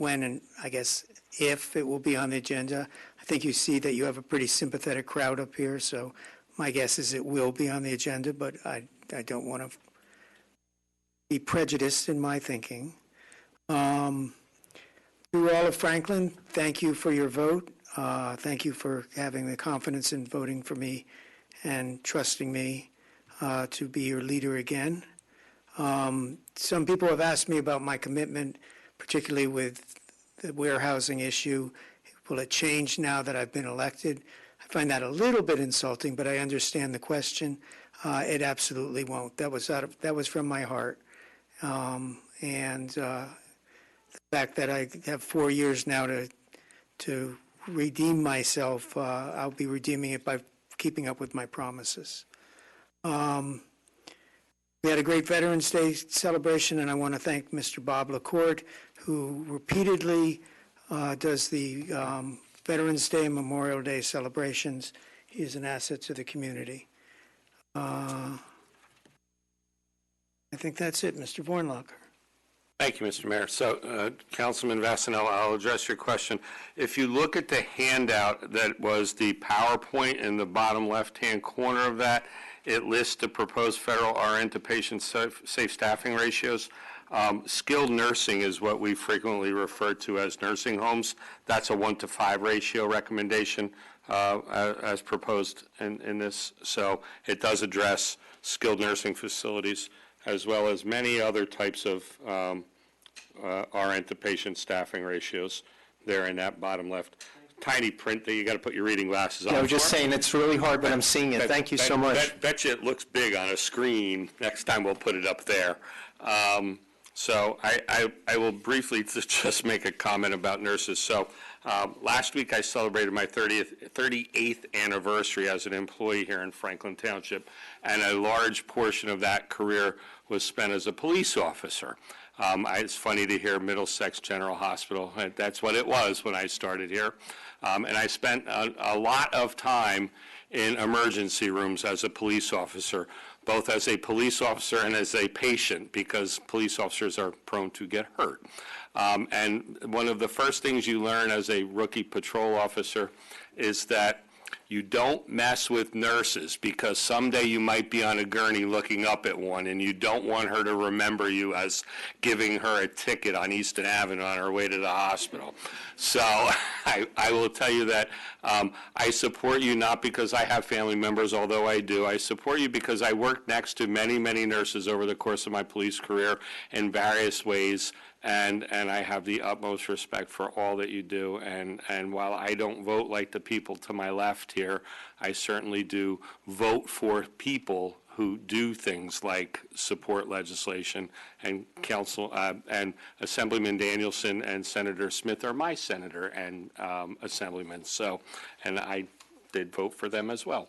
and I guess if it will be on the agenda. I think you see that you have a pretty sympathetic crowd up here, so my guess is it will be on the agenda, but I don't want to be prejudiced in my thinking. To all of Franklin, thank you for your vote. Thank you for having the confidence in voting for me and trusting me to be your leader again. Some people have asked me about my commitment, particularly with the warehousing issue. Will it change now that I've been elected? I find that a little bit insulting, but I understand the question. It absolutely won't. That was from my heart. And the fact that I have 4 years now to to redeem myself, I'll be redeeming it by keeping up with my promises. We had a great Veterans Day celebration, and I want to thank Mr. Bob LaCourte, who repeatedly does the Veterans Day and Memorial Day celebrations. He is an asset to the community. I think that's it, Mr. Vornlacher. Thank you, Mr. Mayor. So, Councilman Vassanello, I'll address your question. If you look at the handout that was the PowerPoint in the bottom left-hand corner of that, it lists the proposed federal RN to patient safe staffing ratios. Skilled nursing is what we frequently refer to as nursing homes. That's a 1-to-5 ratio recommendation as proposed in this. So it does address skilled nursing facilities as well as many other types of RN to patient staffing ratios there in that bottom left. Tiny print that you got to put your reading glasses on. I was just saying it's really hard, but I'm seeing it. Thank you so much. Bet you it looks big on a screen. Next time we'll put it up there. So I will briefly just make a comment about nurses. So last week I celebrated my 38th anniversary as an employee here in Franklin Township, and a large portion of that career was spent as a police officer. It's funny to hear Middlesex General Hospital. That's what it was when I started here. And I spent a lot of time in emergency rooms as a police officer, both as a police officer and as a patient, because police officers are prone to get hurt. And one of the first things you learn as a rookie patrol officer is that you don't mess with nurses, because someday you might be on a gurney looking up at one, and you don't want her to remember you as giving her a ticket on Easton Avenue on her way to the hospital. So I will tell you that I support you not because I have family members, although I do. I support you because I worked next to many, many nurses over the course of my police career in various ways, and I have the utmost respect for all that you do. And while I don't vote like the people to my left here, I certainly do vote for people who do things like support legislation, and and Assemblyman Danielson and Senator Smith are my senator and assemblyman. So, and I did vote for them as well.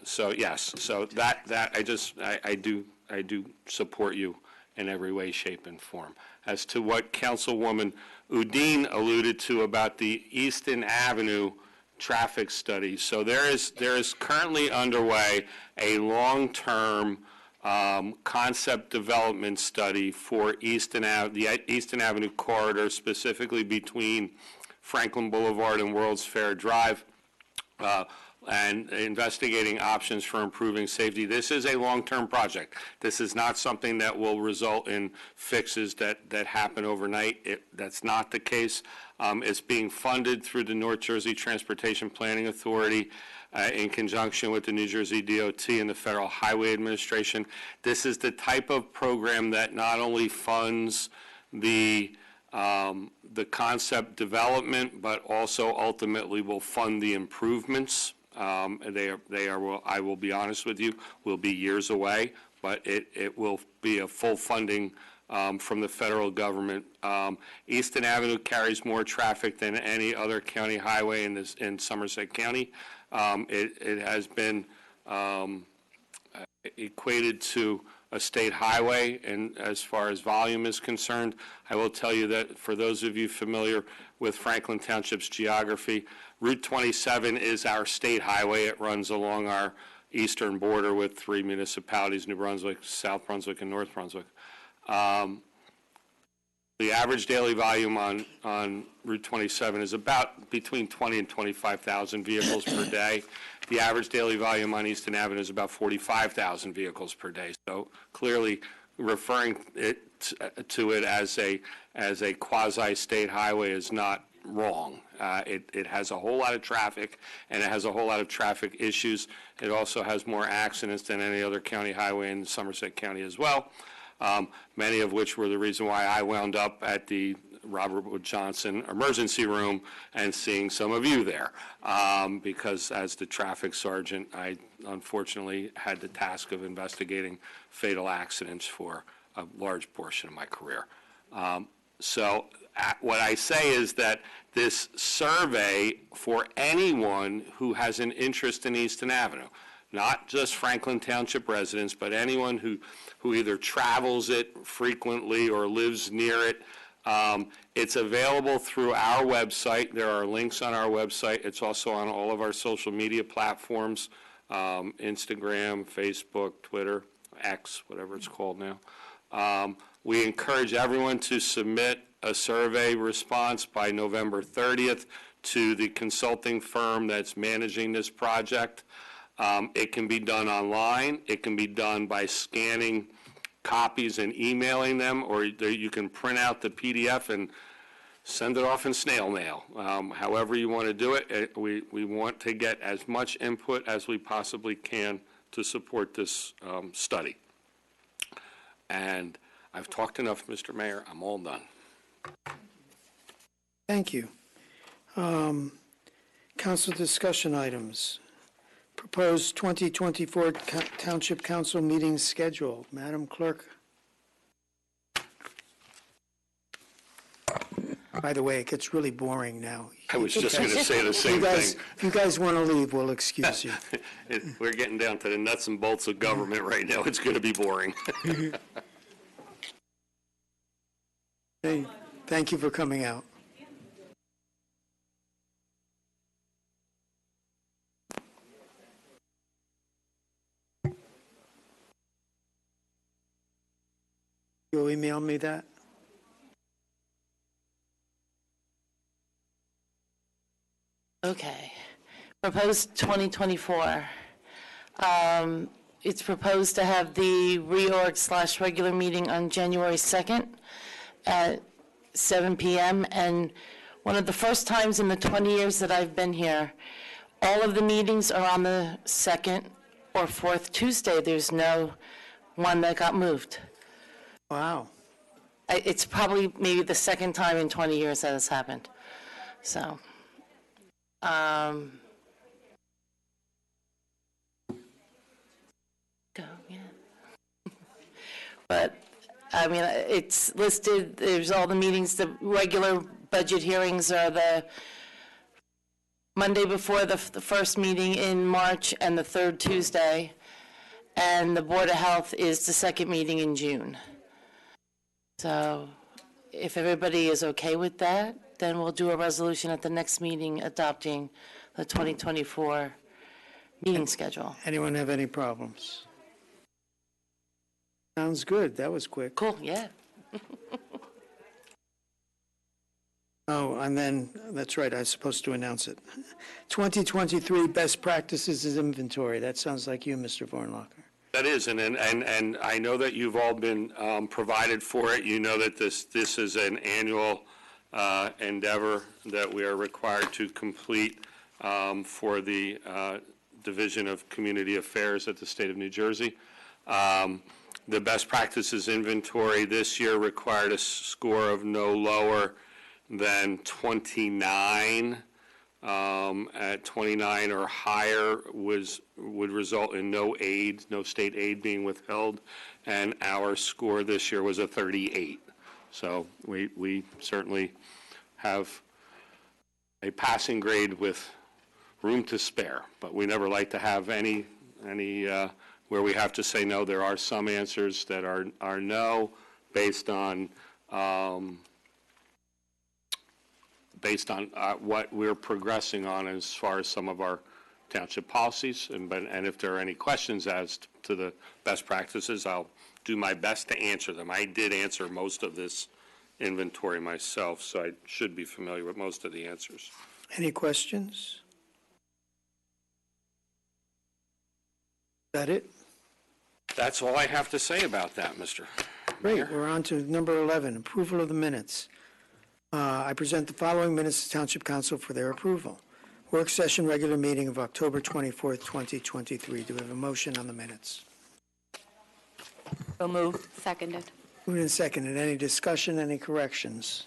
So yes, so that I do support you in every way, shape, and form. As to what Councilwoman Udine alluded to about the Easton Avenue traffic study, so there is currently underway a long-term concept development study for the Easton Avenue corridor, specifically between Franklin Boulevard and World's Fair Drive, and investigating options for improving safety. This is a long-term project. This is not something that will result in fixes that happen overnight. That's not the case. It's being funded through the North Jersey Transportation Planning Authority in conjunction with the New Jersey DOT and the Federal Highway Administration. This is the type of program that not only funds the concept development, but also ultimately will fund the improvements. I will be honest with you, will be years away, but it will be a full funding from the federal government. Easton Avenue carries more traffic than any other county highway in Somerset County. It has been equated to a state highway, and as far as volume is concerned, I will tell you that for those of you familiar with Franklin Township's geography, Route 27 is our state highway. It runs along our eastern border with three municipalities, New Brunswick, South Brunswick, and North Brunswick. The average daily volume on Route 27 is about between 20 and 25,000 vehicles per day. The average daily volume on Easton Avenue is about 45,000 vehicles per day. So clearly, referring to it as a quasi-state highway is not wrong. It has a whole lot of traffic, and it has a whole lot of traffic issues. It also has more accidents than any other county highway in Somerset County as well, many of which were the reason why I wound up at the Robert Wood Johnson emergency room and seeing some of you there, because as the traffic sergeant, I unfortunately had the task of investigating fatal accidents for a large portion of my career. So what I say is that this survey for anyone who has an interest in Easton Avenue, not just Franklin Township residents, but anyone who either travels it frequently or lives near it, it's available through our website. There are links on our website. It's also on all of our social media platforms, Instagram, Facebook, Twitter, X, whatever it's called now. We encourage everyone to submit a survey response by November 30th to the consulting firm that's managing this project. It can be done online. It can be done by scanning copies and emailing them, or you can print out the PDF and send it off in snail mail. However you want to do it, we want to get as much input as we possibly can to support this study. And I've talked enough, Mr. Mayor. I'm all done. Thank you. Council discussion items. Proposed 2024 Township Council meeting schedule. Madam Clerk. By the way, it gets really boring now. I was just going to say the same thing. If you guys want to leave, we'll excuse you. We're getting down to the nuts and bolts of government right now. It's going to be boring. Hey, thank you for coming out. You'll email me that? Okay. Proposed 2024. It's proposed to have the reorg/regular meeting on January 2nd at 7 p.m. And one of the first times in the 20 years that I've been here, all of the meetings are on the second or fourth Tuesday. There's no one that got moved. Wow. It's probably maybe the second time in 20 years that has happened. So, go, yeah. But, I mean, it's listed, there's all the meetings, the regular budget hearings are the Monday before the first meeting in March and the third Tuesday, and the Board of Health is the second meeting in June. So if everybody is okay with that, then we'll do a resolution at the next meeting adopting the 2024 meeting schedule. Anyone have any problems? Sounds good. That was quick. Cool, yeah. Oh, and then, that's right, I was supposed to announce it. 2023 Best Practices is Inventory. That sounds like you, Mr. Vornlocker. That is, and I know that you've all been provided for it. You know that this is an annual endeavor that we are required to complete for the Division of Community Affairs at the State of New Jersey. The Best Practices Inventory this year required a score of no lower than 29. At 29 or higher would result in no aid, no state aid being withheld, and our score this year was a 38. So we certainly have a passing grade with room to spare, but we never like to have any where we have to say no. There are some answers that are no based on what we're progressing on as far as some of our township policies. And if there are any questions as to the best practices, I'll do my best to answer them. I did answer most of this inventory myself, so I should be familiar with most of the answers. Any questions? Is that it? That's all I have to say about that, Mr. Mayor. Great. We're on to number 11, approval of the minutes. I present the following minutes to Township Council for their approval. Work session regular meeting of October 24th, 2023. Do we have a motion on the minutes? So moved. Seconded. Moved and seconded. Any discussion, any corrections?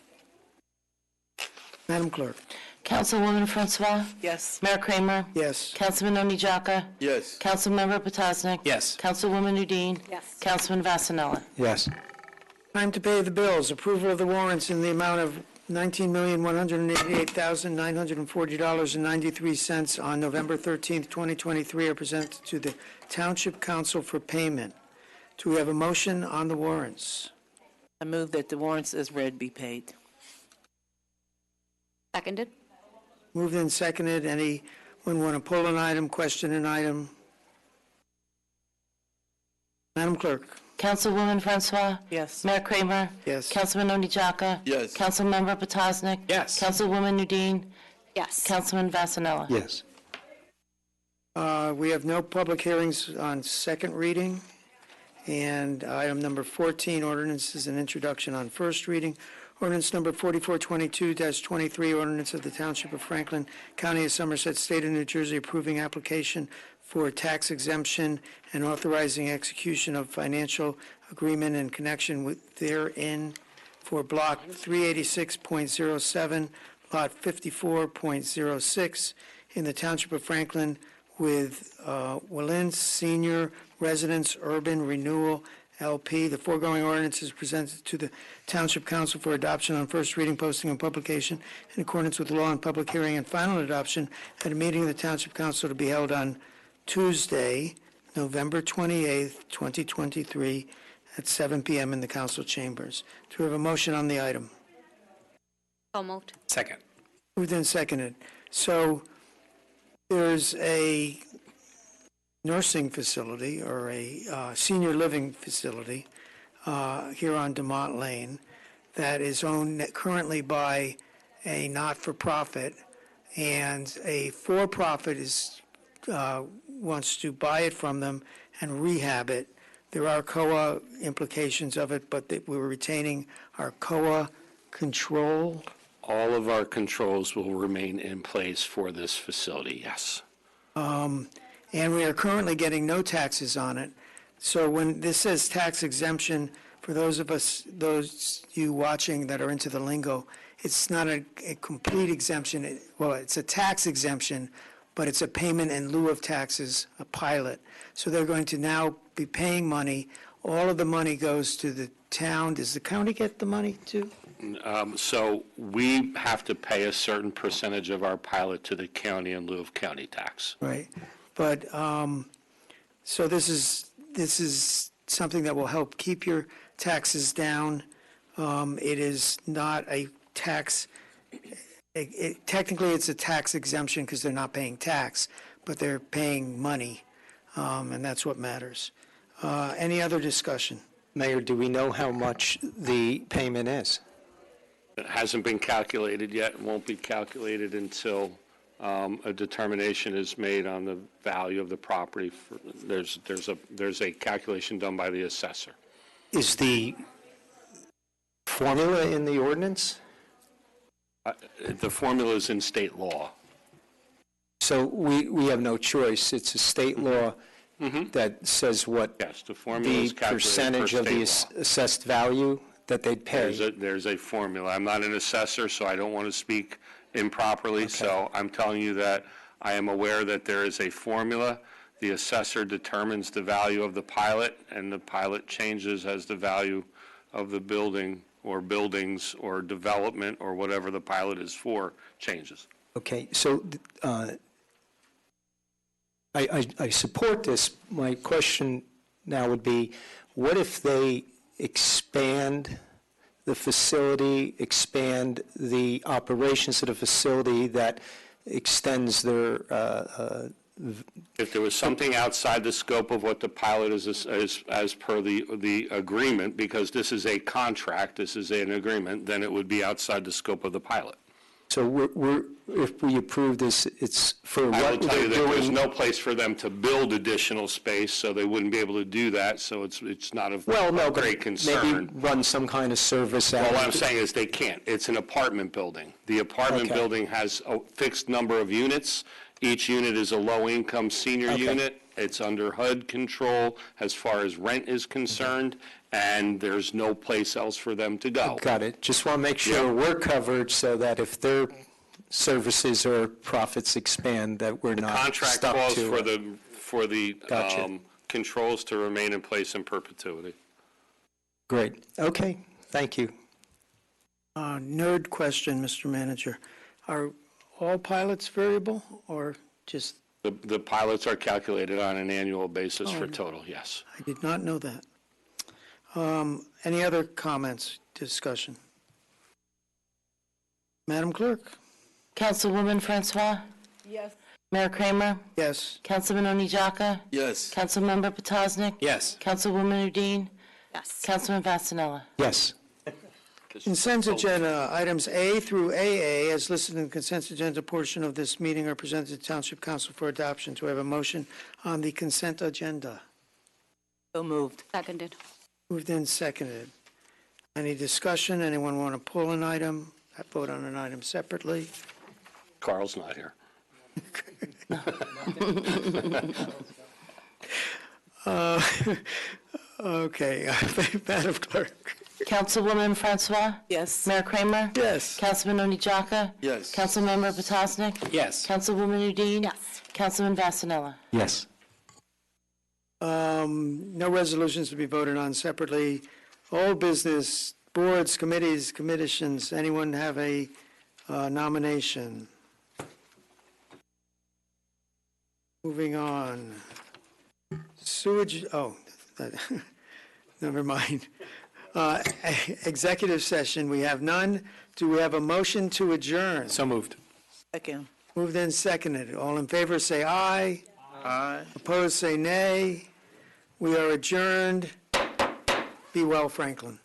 Madam Clerk? Councilwoman Francois? Yes. Mayor Kramer? Yes. Councilman Onijaka? Yes. Councilmember Potasnik? Yes. Councilwoman Udine? Yes. Councilman Vasanella? Yes. Time to pay the bills. Approval of the warrants in the amount of $19,188,940.93 on November 13th, 2023 are presented to the Township Council for payment. Do we have a motion on the warrants? I move that the warrants as read be paid. Seconded. Moved and seconded. Anyone want to pull an item, question an item? Madam Clerk? Councilwoman Francois? Yes. Mayor Kramer? Yes. Councilman Onijaka? Yes. Councilmember Petosnik? Yes. Councilwoman Udine? Yes. Councilman Vasanella? Yes. We have no public hearings on second reading. And item number 14, ordinance is an introduction on first reading. Ordinance number 4422-23, ordinance of the Township of Franklin, County of Somerset, State of New Jersey, approving application for tax exemption and authorizing execution of financial agreement in connection with therein for Block 386.07, Lot 54.06 in the Township of Franklin with Willens Senior Residence Urban Renewal LP. The foregoing ordinance is presented to the Township Council for adoption on first reading, posting, and publication in accordance with law and public hearing and final adoption at a meeting of the Township Council to be held on Tuesday, November 28th, 2023, at 7 p.m. in the council chambers. Do we have a motion on the item? So moved. Second. Moved and seconded. So there's a nursing facility or a senior living facility here on Demont Lane that is owned currently by a not-for-profit, and a for-profit is wants to buy it from them and rehab it. There are COA implications of it, but we're retaining our COA control. All of our controls will remain in place for this facility, yes. And we are currently getting no taxes on it. So when this says tax exemption, for those you watching that are into the lingo, it's not a complete exemption. It's a tax exemption, but it's a payment in lieu of taxes, a pilot. So they're going to now be paying money. All of the money goes to the town. Does the county get the money too? So we have to pay a certain percentage of our pilot to the county in lieu of county tax. Right. But, so this is something that will help keep your taxes down. It is not a tax, technically it's a tax exemption because they're not paying tax, but they're paying money, and that's what matters. Any other discussion? Mayor, do we know how much the payment is? It hasn't been calculated yet. It won't be calculated until a determination is made on the value of the property. There's a calculation done by the assessor. Is the formula in the ordinance? The formula is in state law. So we have no choice. It's a state law that says what Yes, the formula is the calculated percentage per of the state law. assessed value that they'd pay. There's a formula. I'm not an assessor, so I don't want to speak improperly. So I'm telling you that I am aware that there is a formula. The assessor determines the value of the pilot, and the pilot changes as the value of the building or buildings or development or whatever the pilot is for changes. Okay, so I support this. My question now would be, what if they expand the facility, expand the operations of the facility that extends their If there was something outside the scope of what the pilot is as per the agreement, because this is a contract, this is an agreement, then it would be outside the scope of the pilot. So if we approve this, it's for I will what tell you they're that there's doing? no place for them to build additional space, so they wouldn't be able to do that, so it's not of Well, no, but great concern. maybe run some kind of service out. Well, what I'm saying is they can't. It's an apartment building. The apartment Okay. building has a fixed number of units. Each unit is a low-income senior Okay. unit. It's under HUD control as far as rent is concerned, and there's no place else for them to go. Got it. Just want to make sure Yeah. we're covered so that if their services or profits expand, that we're not Contract stuck calls to for the Gotcha. controls to remain in place in perpetuity. Great. Okay, thank you. Nerd question, Mr. Manager. Are all pilots variable or just, The pilots are calculated on an annual basis for total, yes. I did not know that. Any other comments, discussion? Madam Clerk? Councilwoman Francois? Yes. Mayor Kramer? Yes. Councilman Oni Jaka? Yes. Councilmember Petosnik? Yes. Councilwoman Udine? Yes. Councilman Vasanella? Yes. Consent agenda, items A through AA, as listed in the consent agenda portion of this meeting, are presented to Township Council for adoption. Do I have a motion on the consent agenda? So moved. Seconded. Moved in, seconded. Any discussion? Anyone want to pull an item? Vote on an item separately? Carl's not here. Okay, Madam Clerk. Councilwoman Francois? Yes. Mayor Kramer? Yes. Councilman Oni Jaka? Yes. Councilmember Petosnik? Yes. Councilwoman Udine? Yes. Councilman Vasanella? Yes. No resolutions to be voted on separately. Old business, boards, committees, commissions, anyone have a nomination? Moving on. Sewage, never mind. Executive session, we have none. Do we have a motion to adjourn? So moved. Second. Moved and seconded. All in favor, say aye. Aye. Opposed, say nay. We are adjourned. Be well, Franklin.